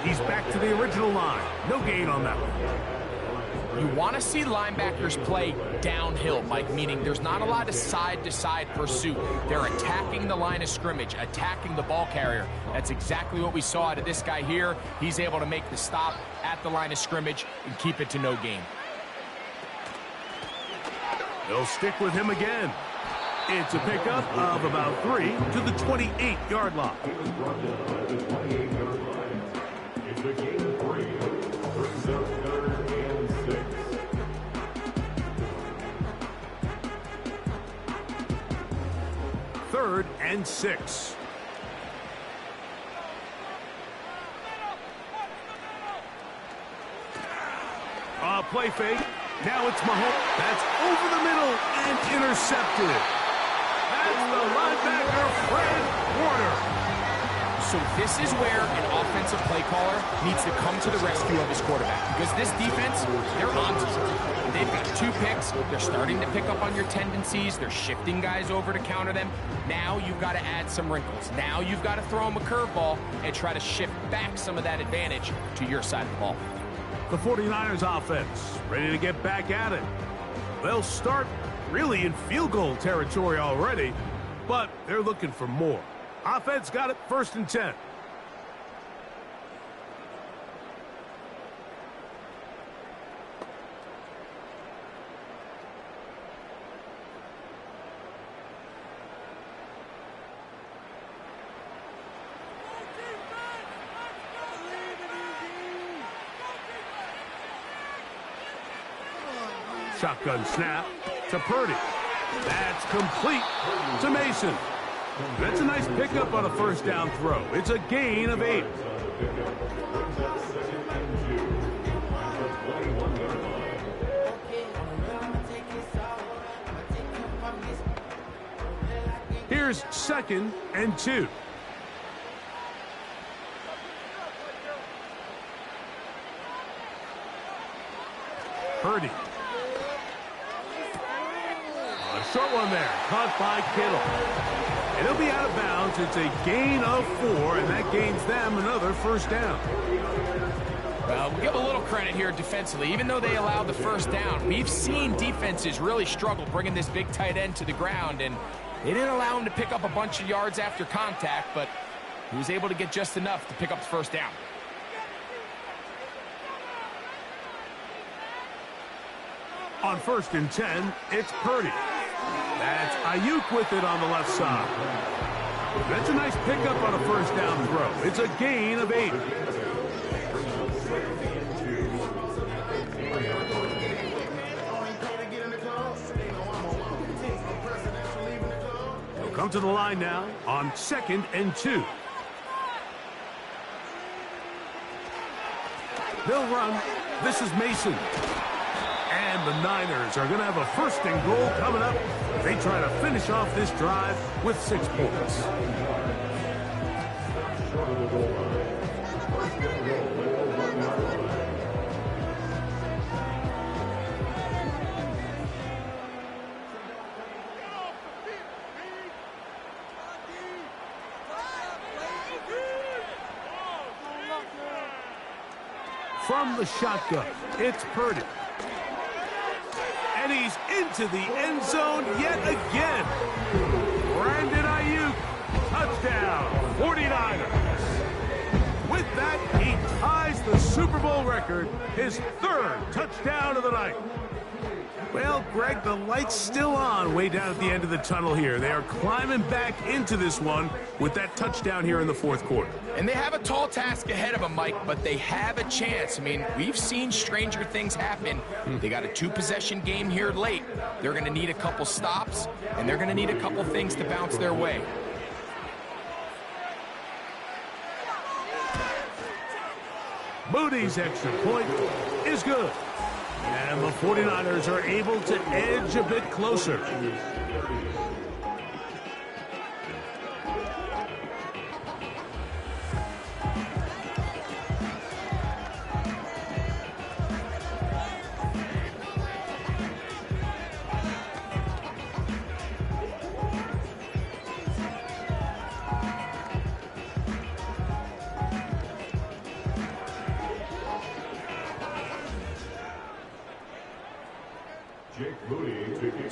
[SPEAKER 4] He's back to the original line. No gain on that one.
[SPEAKER 5] You want to see linebackers play downhill, Mike, meaning there's not a lot of side-to-side pursuit. They're attacking the line of scrimmage, attacking the ball carrier. That's exactly what we saw out of this guy here. He's able to make the stop at the line of scrimmage and keep it to no gain.
[SPEAKER 4] They'll stick with him again. It's a pickup of about 3 to the 28-yard line.
[SPEAKER 8] It's a gain of 3. Brings up 3rd and 6.
[SPEAKER 4] Third and 6. Play fake. Now it's Mahomes. That's over the middle and intercepted. That's the linebacker, Fred Warner.
[SPEAKER 5] So this is where an offensive play caller needs to come to the rescue of his quarterback, because this defense, they're onto something. They've got 2 picks. They're starting to pick up on your tendencies. They're shifting guys over to counter them. Now you've got to add some wrinkles. Now you've got to throw them a curveball and try to shift back some of that advantage to your side of the ball.
[SPEAKER 4] The 49ers offense ready to get back at it. They'll start really in field goal territory already, but they're looking for more. Offense got it, 1st and 10. Shotgun snap to Purdy. That's complete to Mason. That's a nice pickup on a 1st down throw. It's a gain of 8. Here's 2nd and 2. Purdy. Short one there, caught by Kittle. It'll be out of bounds. It's a gain of 4, and that gains them another 1st down.
[SPEAKER 5] Well, we'll give a little credit here defensively. Even though they allowed the 1st down, we've seen defenses really struggle bringing this big tight end to the ground, and they didn't allow him to pick up a bunch of yards after contact, but he was able to get just enough to pick up the 1st down.
[SPEAKER 4] On 1st and 10, it's Purdy. That's Yoooo with it on the left side. That's a nice pickup on a 1st down throw. It's a gain of 8. They'll come to the line now on 2nd and 2. They'll run. This is Mason. And the Niners are going to have a 1st and goal coming up. They try to finish off this drive with 6 points. From the shotgun, it's Purdy. And he's into the end zone yet again. Brandon Yoooo, touchdown, 49ers. With that, he ties the Super Bowl record, his 3rd touchdown of the night. Well, Greg, the light's still on way down at the end of the tunnel here. They are climbing back into this one with that touchdown here in the 4th quarter.
[SPEAKER 5] And they have a tall task ahead of them, Mike, but they have a chance. I mean, we've seen stranger things happen. They got a 2-possession game here late. They're going to need a couple stops, and they're going to need a couple things to bounce their way.
[SPEAKER 4] Moody's extra point is good. And the 49ers are able to edge a bit closer.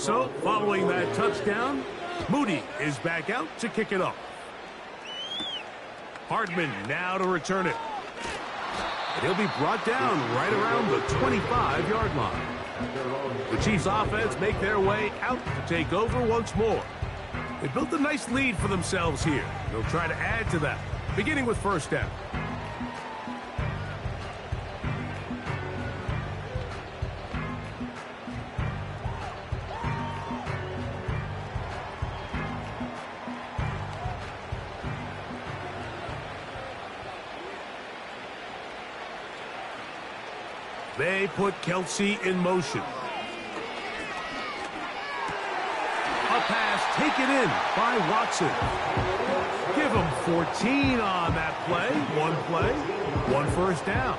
[SPEAKER 4] So, following that touchdown, Moody is back out to kick it off. Hardman now to return it. And he'll be brought down right around the 25-yard line. The Chiefs offense make their way out to take over once more. They built a nice lead for themselves here. They'll try to add to that, beginning with first down. They put Kelsey in motion. A pass taken in by Watson. Give him 14 on that play, one first down.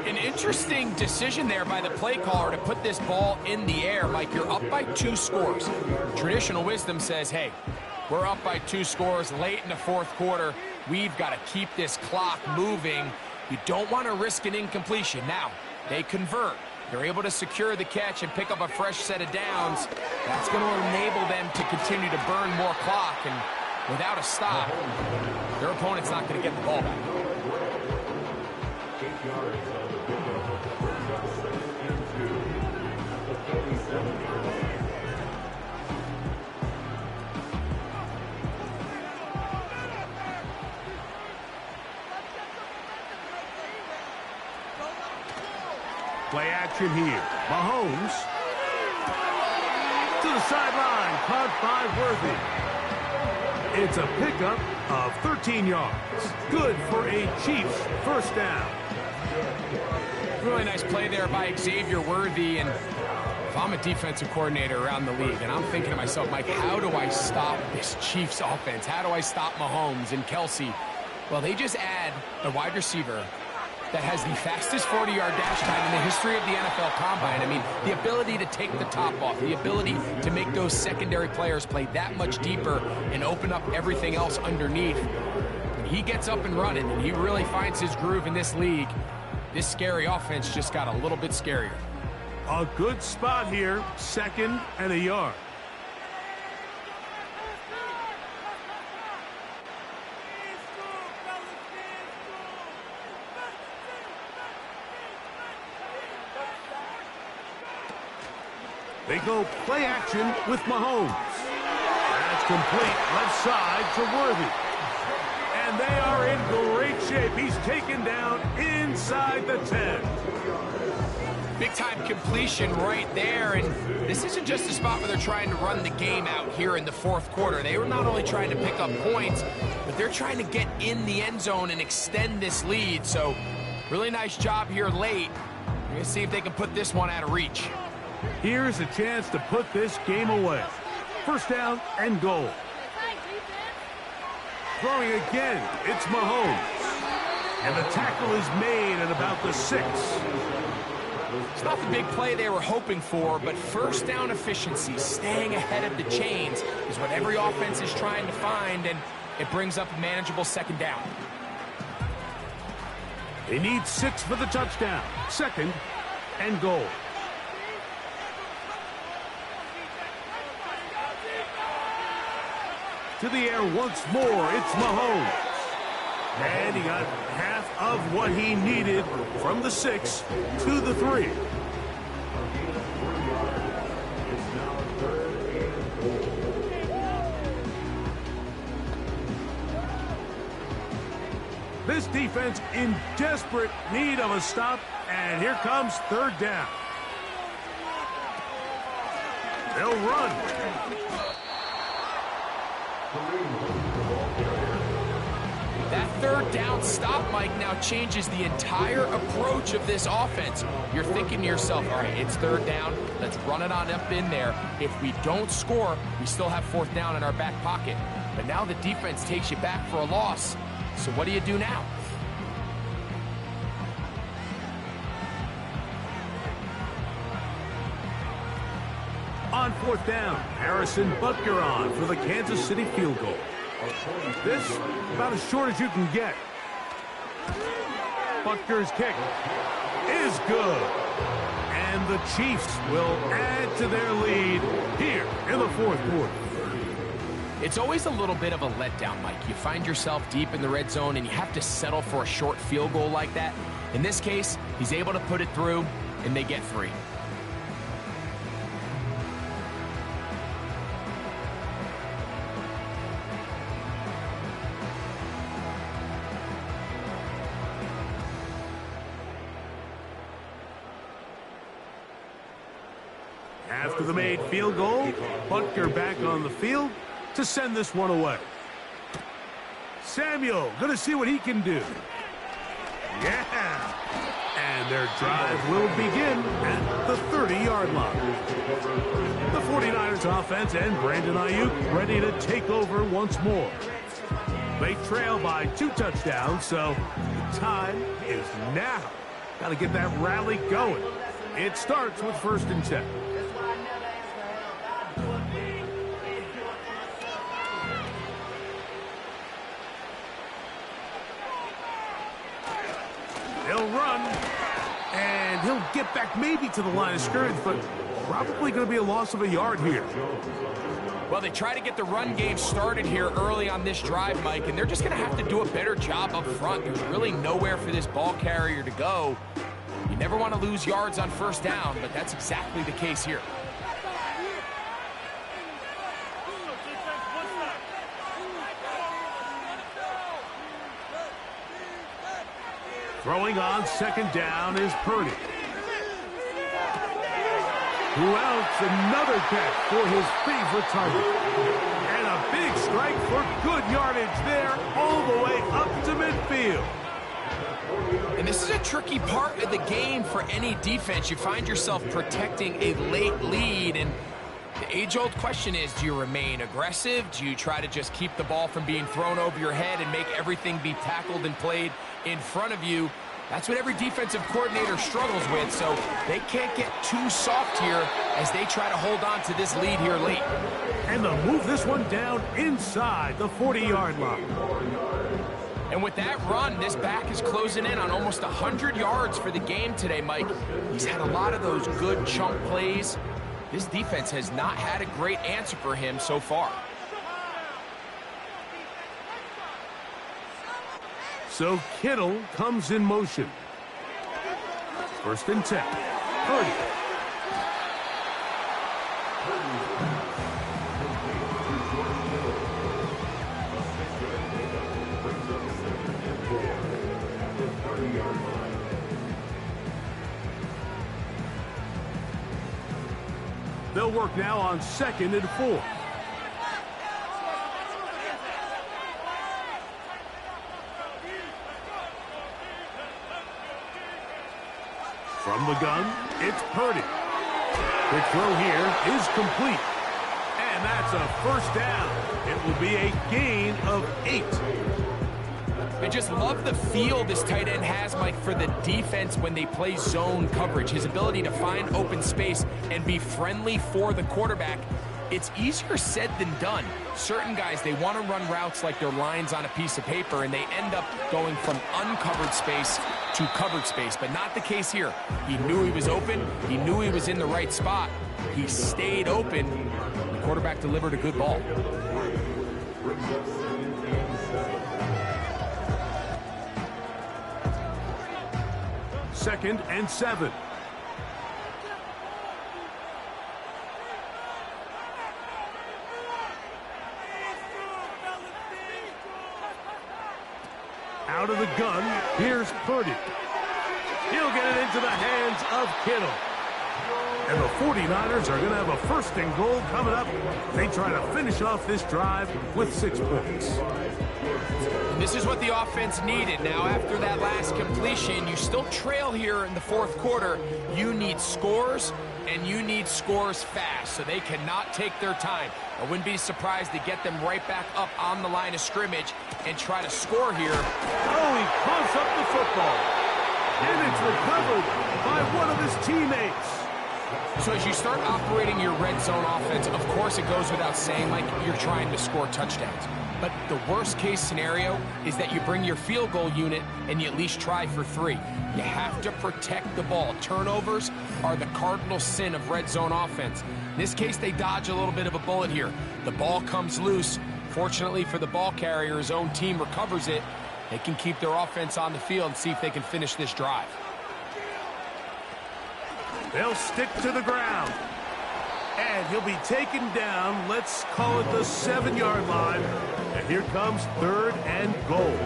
[SPEAKER 5] An interesting decision there by the play caller to put this ball in the air. Mike, you're up by 2 scores. Traditional wisdom says, hey, we're up by 2 scores late in the fourth quarter. We've got to keep this clock moving. You don't want to risk an incompletion. Now, they convert. They're able to secure the catch and pick up a fresh set of downs. That's going to enable them to continue to burn more clock. And without a stop, their opponent's not going to get the ball back.
[SPEAKER 8] 8 yards on the pickup. 2nd and 2 at the 47-yard line.
[SPEAKER 4] Play action here. Mahomes to the sideline, caught by Worthy. It's a pickup of 13 yards. Good for a Chiefs first down.
[SPEAKER 5] Really nice play there by Xavier Worthy. And if I'm a defensive coordinator around the league, and I'm thinking to myself, Mike, how do I stop this Chiefs offense? How do I stop Mahomes and Kelsey? Well, they just add a wide receiver that has the fastest 40-yard dash time in the history of the NFL Combine. I mean, the ability to take the top off, the ability to make those secondary players play that much deeper and open up everything else underneath. When he gets up and running and he really finds his groove in this league, this scary offense just got a little bit scarier.
[SPEAKER 4] A good spot here, 2nd and a yard. They go play action with Mahomes. That's complete left side to Worthy. And they are in great shape. He's taken down inside the 10.
[SPEAKER 5] Big-time completion right there, and this isn't just a spot where they're trying to run the game out here in the fourth quarter. They were not only trying to pick up points, but they're trying to get in the end zone and extend this lead. So, really nice job here late. We're going to see if they can put this one out of reach.
[SPEAKER 4] Here's a chance to put this game away. First down and goal. Throwing again, it's Mahomes. And the tackle is made at about the 6.
[SPEAKER 5] It's not the big play they were hoping for, but first down efficiency, staying ahead of the chains, is what every offense is trying to find, and it brings up a manageable 2nd down.
[SPEAKER 4] They need 6 for the touchdown. 2nd and goal. To the air once more, it's Mahomes. And he got half of what he needed from the 6 to the 3.
[SPEAKER 8] It's now 3rd and 4.
[SPEAKER 4] This defense in desperate need of a stop, and here comes 3rd down. They'll run.
[SPEAKER 5] That 3rd down stop, Mike, now changes the entire approach of this offense. You're thinking to yourself, all right, it's 3rd down. Let's run it on up in there. If we don't score, we still have 4th down in our back pocket. But now the defense takes you back for a loss. So what do you do now?
[SPEAKER 4] On 4th down, Harrison Butker on for the Kansas City field goal. This, about as short as you can get. Butker's kick is good. And And the Chiefs will add to their lead here in the fourth quarter.
[SPEAKER 5] It's always a little bit of a letdown, Mike. You find yourself deep in the red zone and you have to settle for a short field goal like that. In this case, he's able to put it through, and they get 3.
[SPEAKER 4] After the made field goal, Butker back on the field to send this one away. Samuel going to see what he can do. Yeah! And their drive will begin at the 30-yard line. The 49ers offense and Brandon Ayuk ready to take over once more. They trail by 2 touchdowns, so the time is now. Got to get that rally going. It starts with 1st and 10. He'll run, and he'll get back maybe to the line of scrimmage, but probably going to be a loss of a yard here.
[SPEAKER 5] Well, they try to get the run game started here early on this drive, Mike, and they're just going to have to do a better job up front. There's really nowhere for this ball carrier to go. You never want to lose yards on 1st down, but that's exactly the case here.
[SPEAKER 4] Throwing on 2nd down is Purdy. Who else? Another catch for his favorite target. And a big strike for good yardage there all the way up to midfield.
[SPEAKER 5] And this is a tricky part of the game for any defense. You find yourself protecting a late lead, and the age-old question is, do you remain aggressive? Do you try to just keep the ball from being thrown over your head and make everything be tackled and played in front of you? That's what every defensive coordinator struggles with, so they can't get too soft here as they try to hold on to this lead here late.
[SPEAKER 4] And they'll move this one down inside the 40-yard line.
[SPEAKER 5] And with that run, this back is closing in on almost 100 yards for the game today, Mike. He's had a lot of those good chunk plays. This defense has not had a great answer for him so far.
[SPEAKER 4] So Kittle comes in motion. 1st and 10. Purdy. They'll work now on 2nd and 4. From the gun, it's Purdy. The throw here is complete. And that's a 1st down. It will be a gain of 8.
[SPEAKER 5] I just love the feel this tight end has, Mike, for the defense when they play zone coverage. His ability to find open space and be friendly for the quarterback. It's easier said than done. Certain guys, they want to run routes like they're lines on a piece of paper, and they end up going from uncovered space to covered space, but not the case here. He knew he was open. He knew he was in the right spot. He stayed open. The quarterback delivered a good ball.
[SPEAKER 4] Second and 7. Out of the gun, here's Purdy. He'll get it into the hands of Kittle. And the 49ers are going to have a 1st and goal coming up. They try to finish off this drive with 6 points.
[SPEAKER 5] And this is what the offense needed. Now, after that last completion, you still trail here in the 4th quarter. You need scores, and you need scores fast, so they cannot take their time. I wouldn't be surprised to get them right back up on the line of scrimmage and try to score here.
[SPEAKER 4] Oh, he pumps up the football. And it's recovered by one of his teammates.
[SPEAKER 5] So as you start operating your red zone offense, of course it goes without saying, Mike, you're trying to score touchdowns. But the worst case scenario is that you bring your field goal unit and you at least try for 3. You have to protect the ball. Turnovers are the cardinal sin of red zone offense. In this case, they dodge a little bit of a bullet here. The ball comes loose. Fortunately for the ball carrier, his own team recovers it. They can keep their offense on the field and see if they can finish this drive.
[SPEAKER 4] They'll stick to the ground. And he'll be taken down, let's call it the 7-yard line. And here comes 3rd and goal.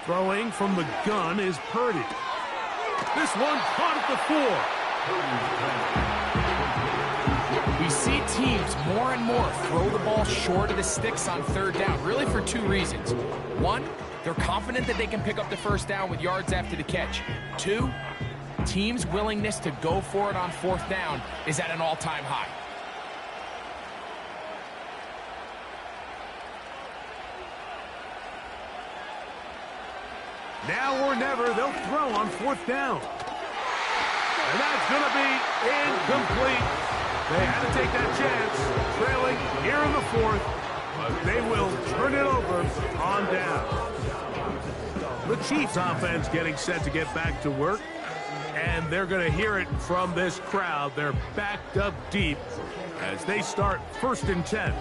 [SPEAKER 4] Throwing from the gun is Purdy. This one caught at the 4.
[SPEAKER 5] We see teams more and more throw the ball short of the sticks on 3rd down, really for 2 reasons. 1, they're confident that they can pick up the 1st down with yards after the catch. 2, teams' willingness to go for it on 4th down is at an all-time high.
[SPEAKER 4] Now or never, they'll throw on 4th down. And that's going to be incomplete. They had to take that chance, trailing here in the 4th, but they will turn it over on down. The Chiefs offense getting set to get back to work, and they're going to hear it from this crowd. They're backed up deep as they start 1st and 10.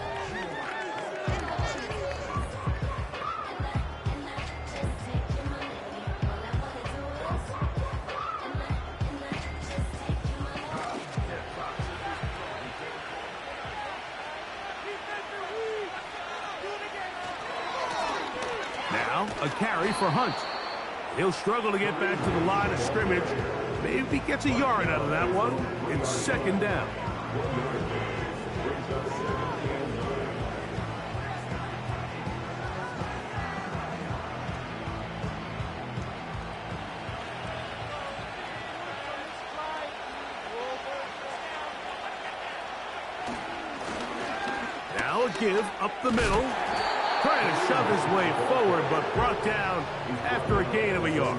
[SPEAKER 4] A carry for Hunt. He'll struggle to get back to the line of scrimmage. Maybe he gets a yard out of that one. It's 2nd down. Now a give up the middle. Trying to shove his way forward, but brought down after a gain of a yard.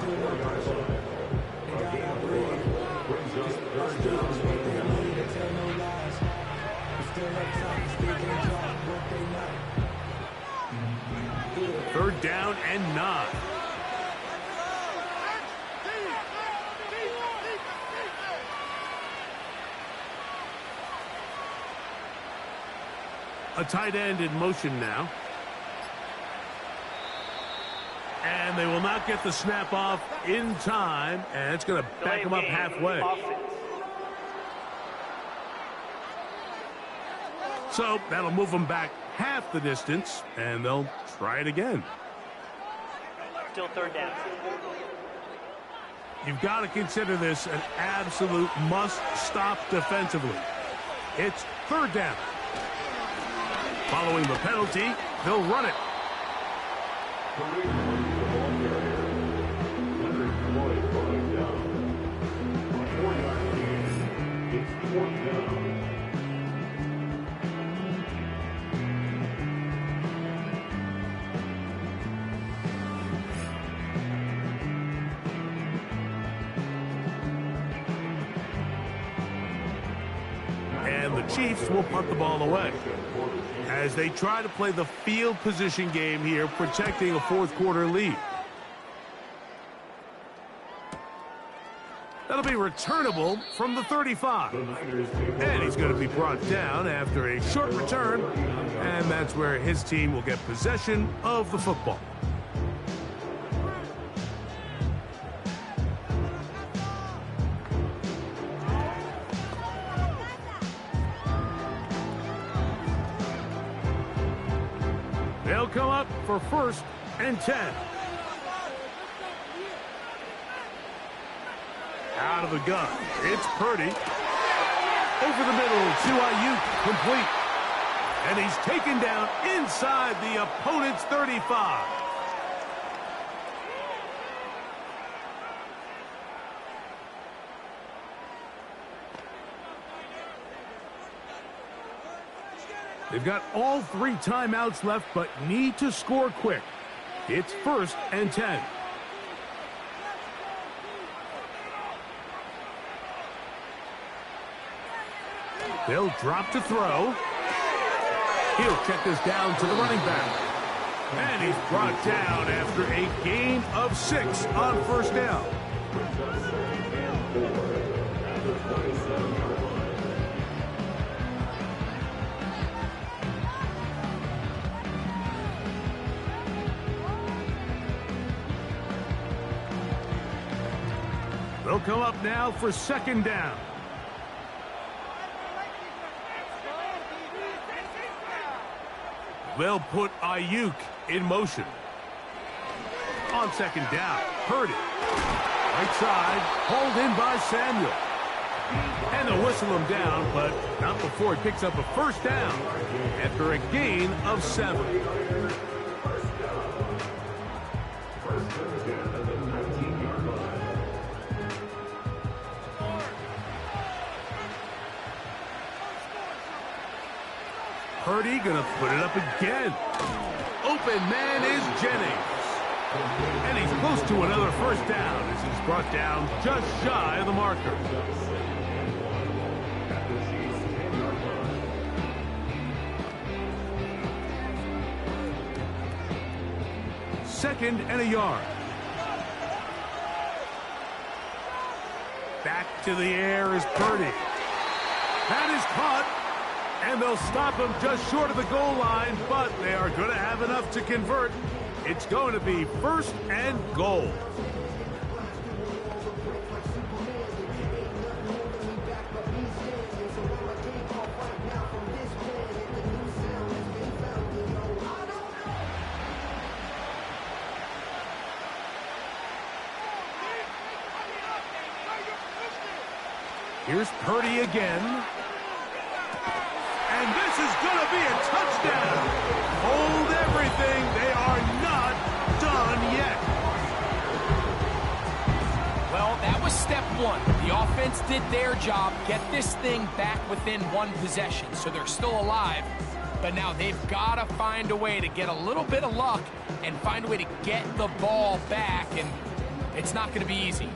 [SPEAKER 4] Third down and 9. A tight end in motion now. And they will not get the snap off in time, and it's going to back him up halfway. So that'll move them back half the distance, and they'll try it again.
[SPEAKER 6] Still 3rd down.
[SPEAKER 4] You've got to consider this an absolute must-stop defensively. It's 3rd down. Following the penalty, they'll run it. And the Chiefs will punt the ball away as they try to play the field position game here, protecting a 4th quarter lead. That'll be returnable from the 35. And he's going to be brought down after a short return, and that's where his team will get possession of the football. They'll come up for 1st and 10. Out of the gun, it's Purdy. Over the middle to Yoooo, complete. And he's taken down inside the opponent's 35. They've got all 3 timeouts left, but need to score quick. It's 1st and 10. They'll drop to throw. He'll check this down to the running back. And he's brought down after a gain of 6 on 1st down. They'll come up now for 2nd down. They'll put Yoooo in motion. On 2nd down, Purdy. Right side, hauled in by Samuel. And they'll whistle him down, but not before he picks up a 1st down after a gain of 7. Purdy gonna put it up again. Open man is Jennings. And he's close to another 1st down as he's brought down just shy of the marker. Second and a yard. Back to the air is Purdy. That is caught. And they'll stop him just short of the goal line, but they are going to have enough to convert. It's going to be 1st and goal. Here's Purdy again. And this is going to be a touchdown. Hold everything. They are not done yet.
[SPEAKER 5] Well, that was step 1. The offense did their job, get this thing back within 1 possession, so they're still alive. But now they've got to find a way to get a little bit of luck and find a way to get the ball back, and it's not going to be easy.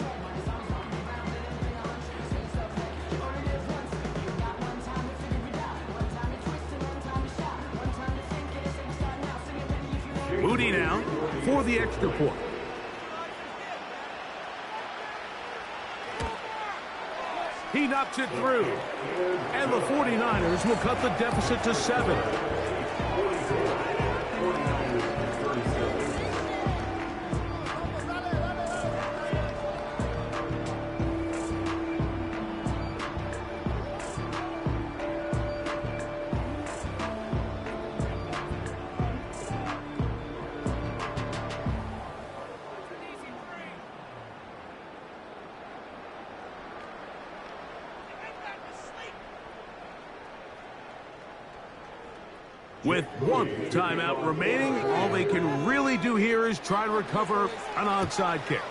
[SPEAKER 4] Moody now for the extra point. He knocks it through. And the 49ers will cut the deficit to 7. With 1 timeout remaining, all they can really do here is try to recover an onside kick.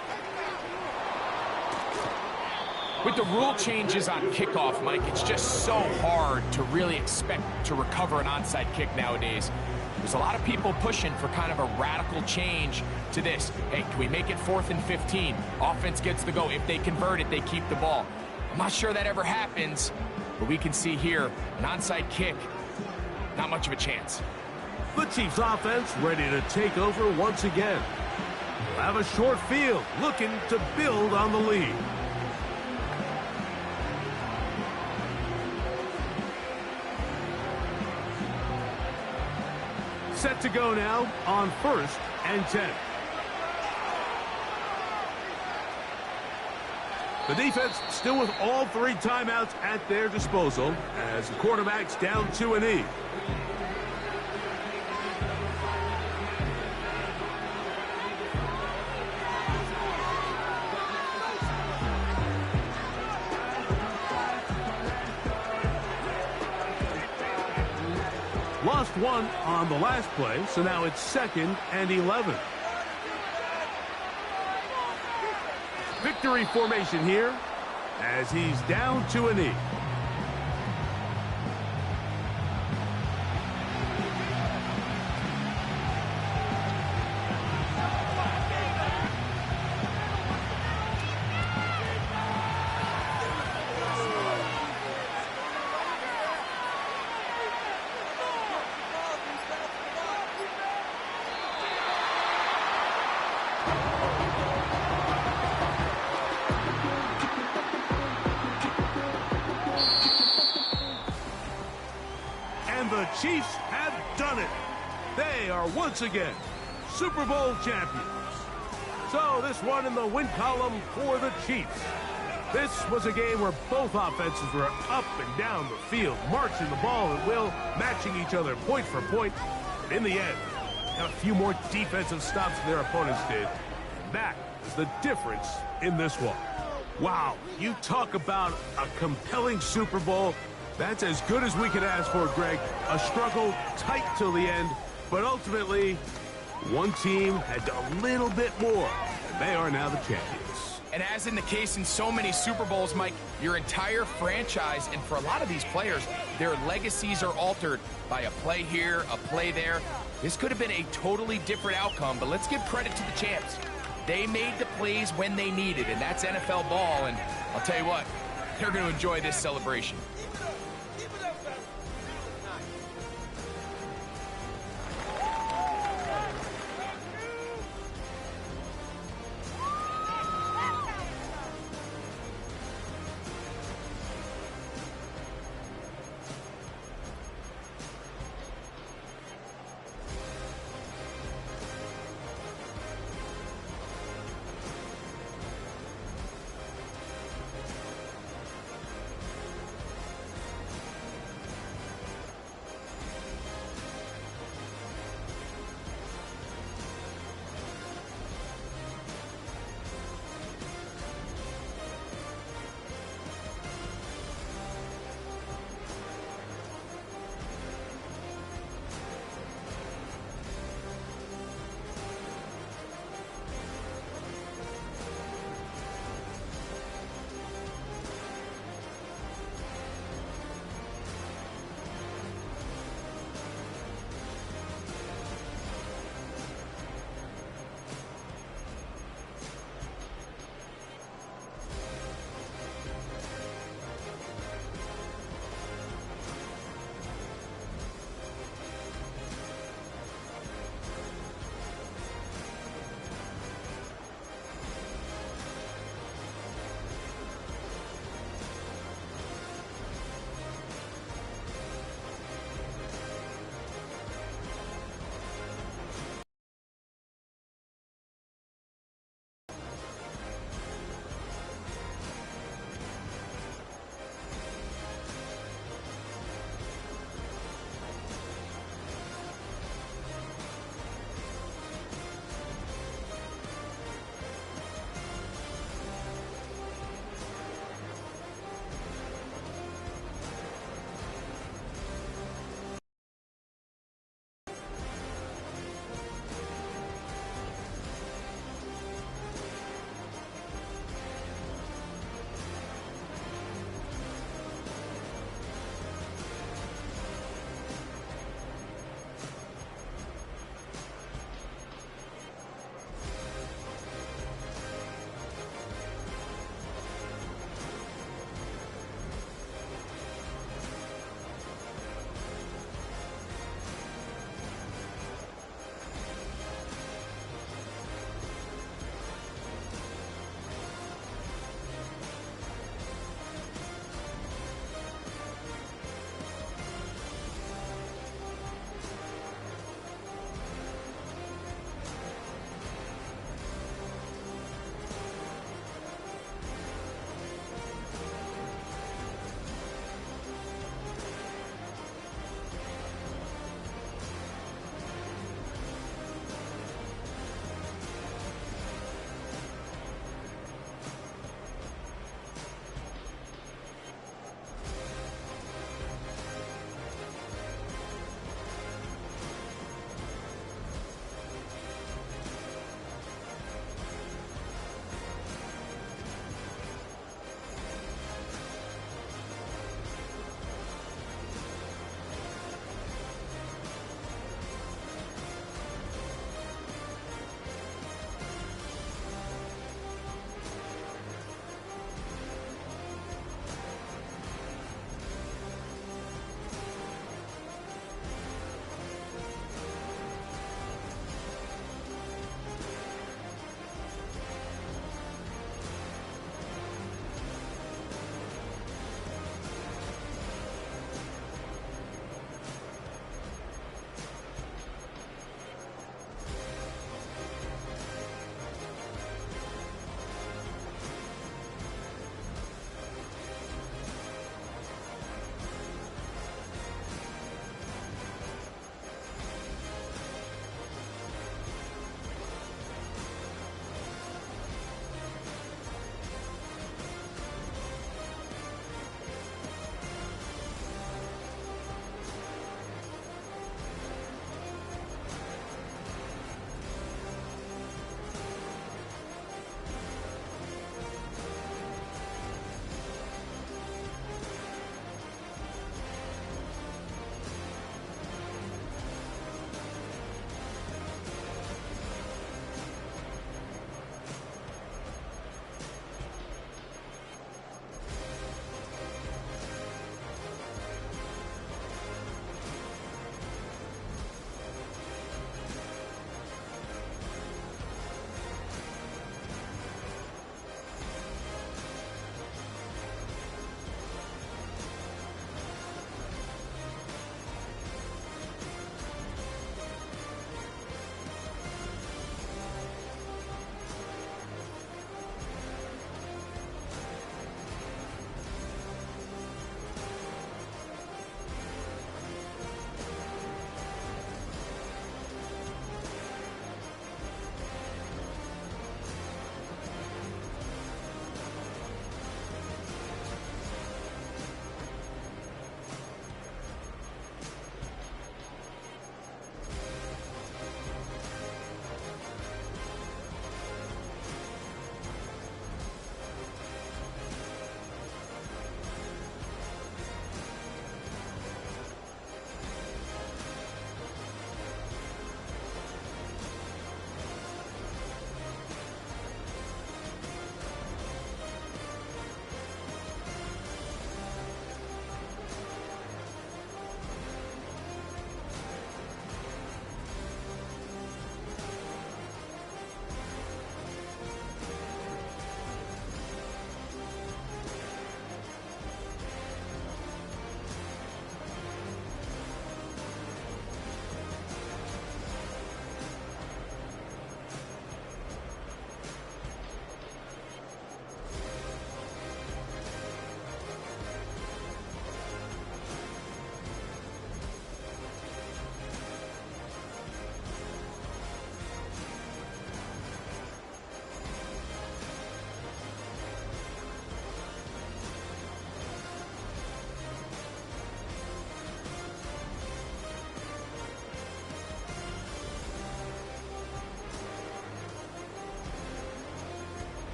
[SPEAKER 5] With the rule changes on kickoff, Mike, it's just so hard to really expect to recover an onside kick nowadays. There's a lot of people pushing for kind of a radical change to this. Hey, can we make it 4th and 15? Offense gets the go. If they convert it, they keep the ball. I'm not sure that ever happens, but we can see here an onside kick. Not much of a chance.
[SPEAKER 4] The Chiefs offense ready to take over once again. They'll have a short field, looking to build on the lead. Set to go now on 1st and 10. The defense still with all 3 timeouts at their disposal as the quarterback's down to a knee. Lost 1 on the last play, so now it's 2nd and 11. Victory formation here as he's down to a knee. And the Chiefs have done it. They are once again Super Bowl champions. So this one in the win column for the Chiefs. This was a game where both offenses were up and down the field, marching the ball at will, matching each other point for point. And in the end, got a few more defensive stops than their opponents did. And that is the difference in this one. Wow, you talk about a compelling Super Bowl. That's as good as we could ask for, Greg. A struggle tight till the end, but ultimately, one team had a little bit more, and they are now the champions.
[SPEAKER 5] And as in the case in so many Super Bowls, Mike, your entire franchise, and for a lot of these players, their legacies are altered by a play here, a play there. This could have been a totally different outcome, but let's give credit to the champs. They made the plays when they needed, and that's NFL ball, and I'll tell you what, they're going to enjoy this celebration.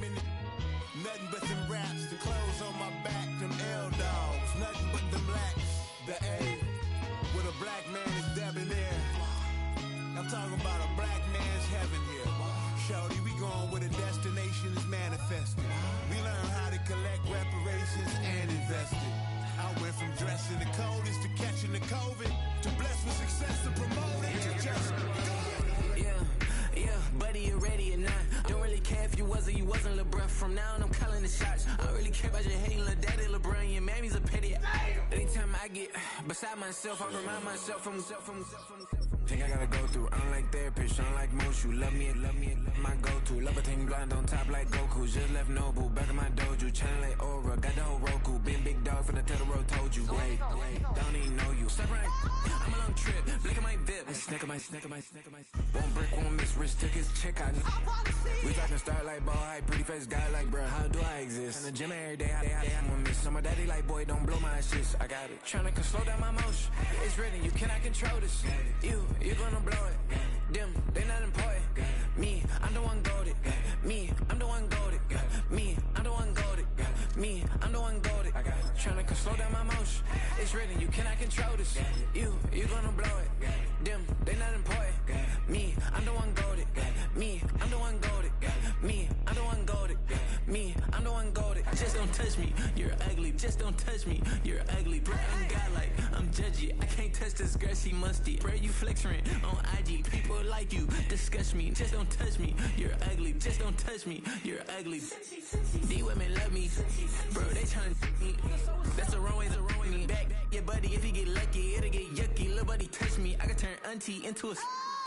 [SPEAKER 9] in the nothing but them raps, the clothes on my back, them L-dogs, nothing but them lacks, the A, with a black man is debonair. I'm talking about a black man's heaven here. Shorty, we going where the destination is manifested. We learn how to collect reparations and invest it. I went from dressing the coldest to catching the COVID, to blessed with success and promoted to just
[SPEAKER 10] yeah, buddy, you ready or not? Don't really care if you was or you wasn't LeBron. From now on, I'm calling the shots. I don't really care about your hating little daddy LeBron. Your mammy's a pity. Anytime I get beside myself, I remind myself from think I gotta go through. I don't like therapists, I don't like most. You love me, my go-to. Love a thing blind on top like Goku. Just left Nobu, back in my dojo. Channel like Aura, got the whole Roku. Been big dog for the Totoro, told you. Wait, don't even know you. Step right, I'm a long trip. Look at my VIP. Snack of my. Won't break, won't miss. Rich took his check out. We talking start like ball hype. Pretty face guy like, bruh, how do I exist? In the gym every day, I won't miss. Some daddy like, boy, don't blow my assist. I got it. Tryna slow down my motion. It's written, you cannot control this. You gonna blow it. Them, they not important. Me, I'm the one goated. Me, I'm the one goated. Me, I'm the one goated. Me, I'm the one goated. Tryna slow down my motion. It's written, you cannot control this. You gonna blow it. Them, they not important. Me, I'm the one goated. Me, I'm the one goated. Me, I'm the one goated. Me, I'm the one goated. Just don't touch me, you're ugly. Just don't touch me, you're ugly. Bro, I'm godlike, I'm judgy. I can't touch this girl, she musty. Bro, you flexing on IG. People like you disgust me. Just don't touch me, you're ugly. Just don't touch me, you're ugly. These women love me, bro, they tryna me. That's the wrong way, back your buddy, if he get lucky, it'll get yucky. Little buddy touch me, I can turn auntie into a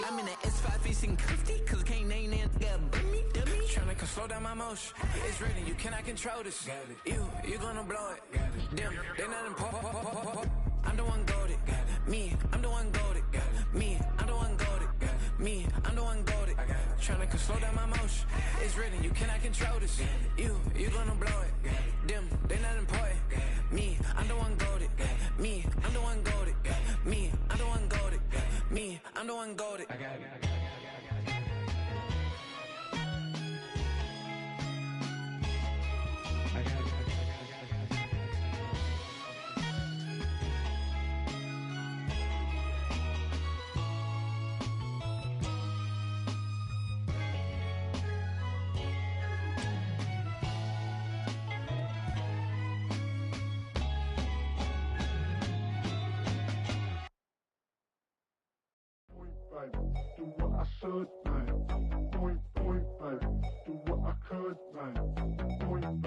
[SPEAKER 10] I'm in the S5 facing comfy, cause I can't name that dummy. Tryna slow down my motion. It's written, you cannot control this. You gonna blow it. Them, they not important. I'm the one goated. Me, I'm the one goated. Me, I'm the one goated. Me, I'm the one goated. Tryna slow down my motion. It's written, you cannot control this. You gonna blow it. Them, they not important. Me, I'm the one goated. Me, I'm the one goated. Me, I'm the one goated. Me, I'm the one goated. I got it.
[SPEAKER 8] Do what I should, man. Point, baby. Do what I could, man. Point,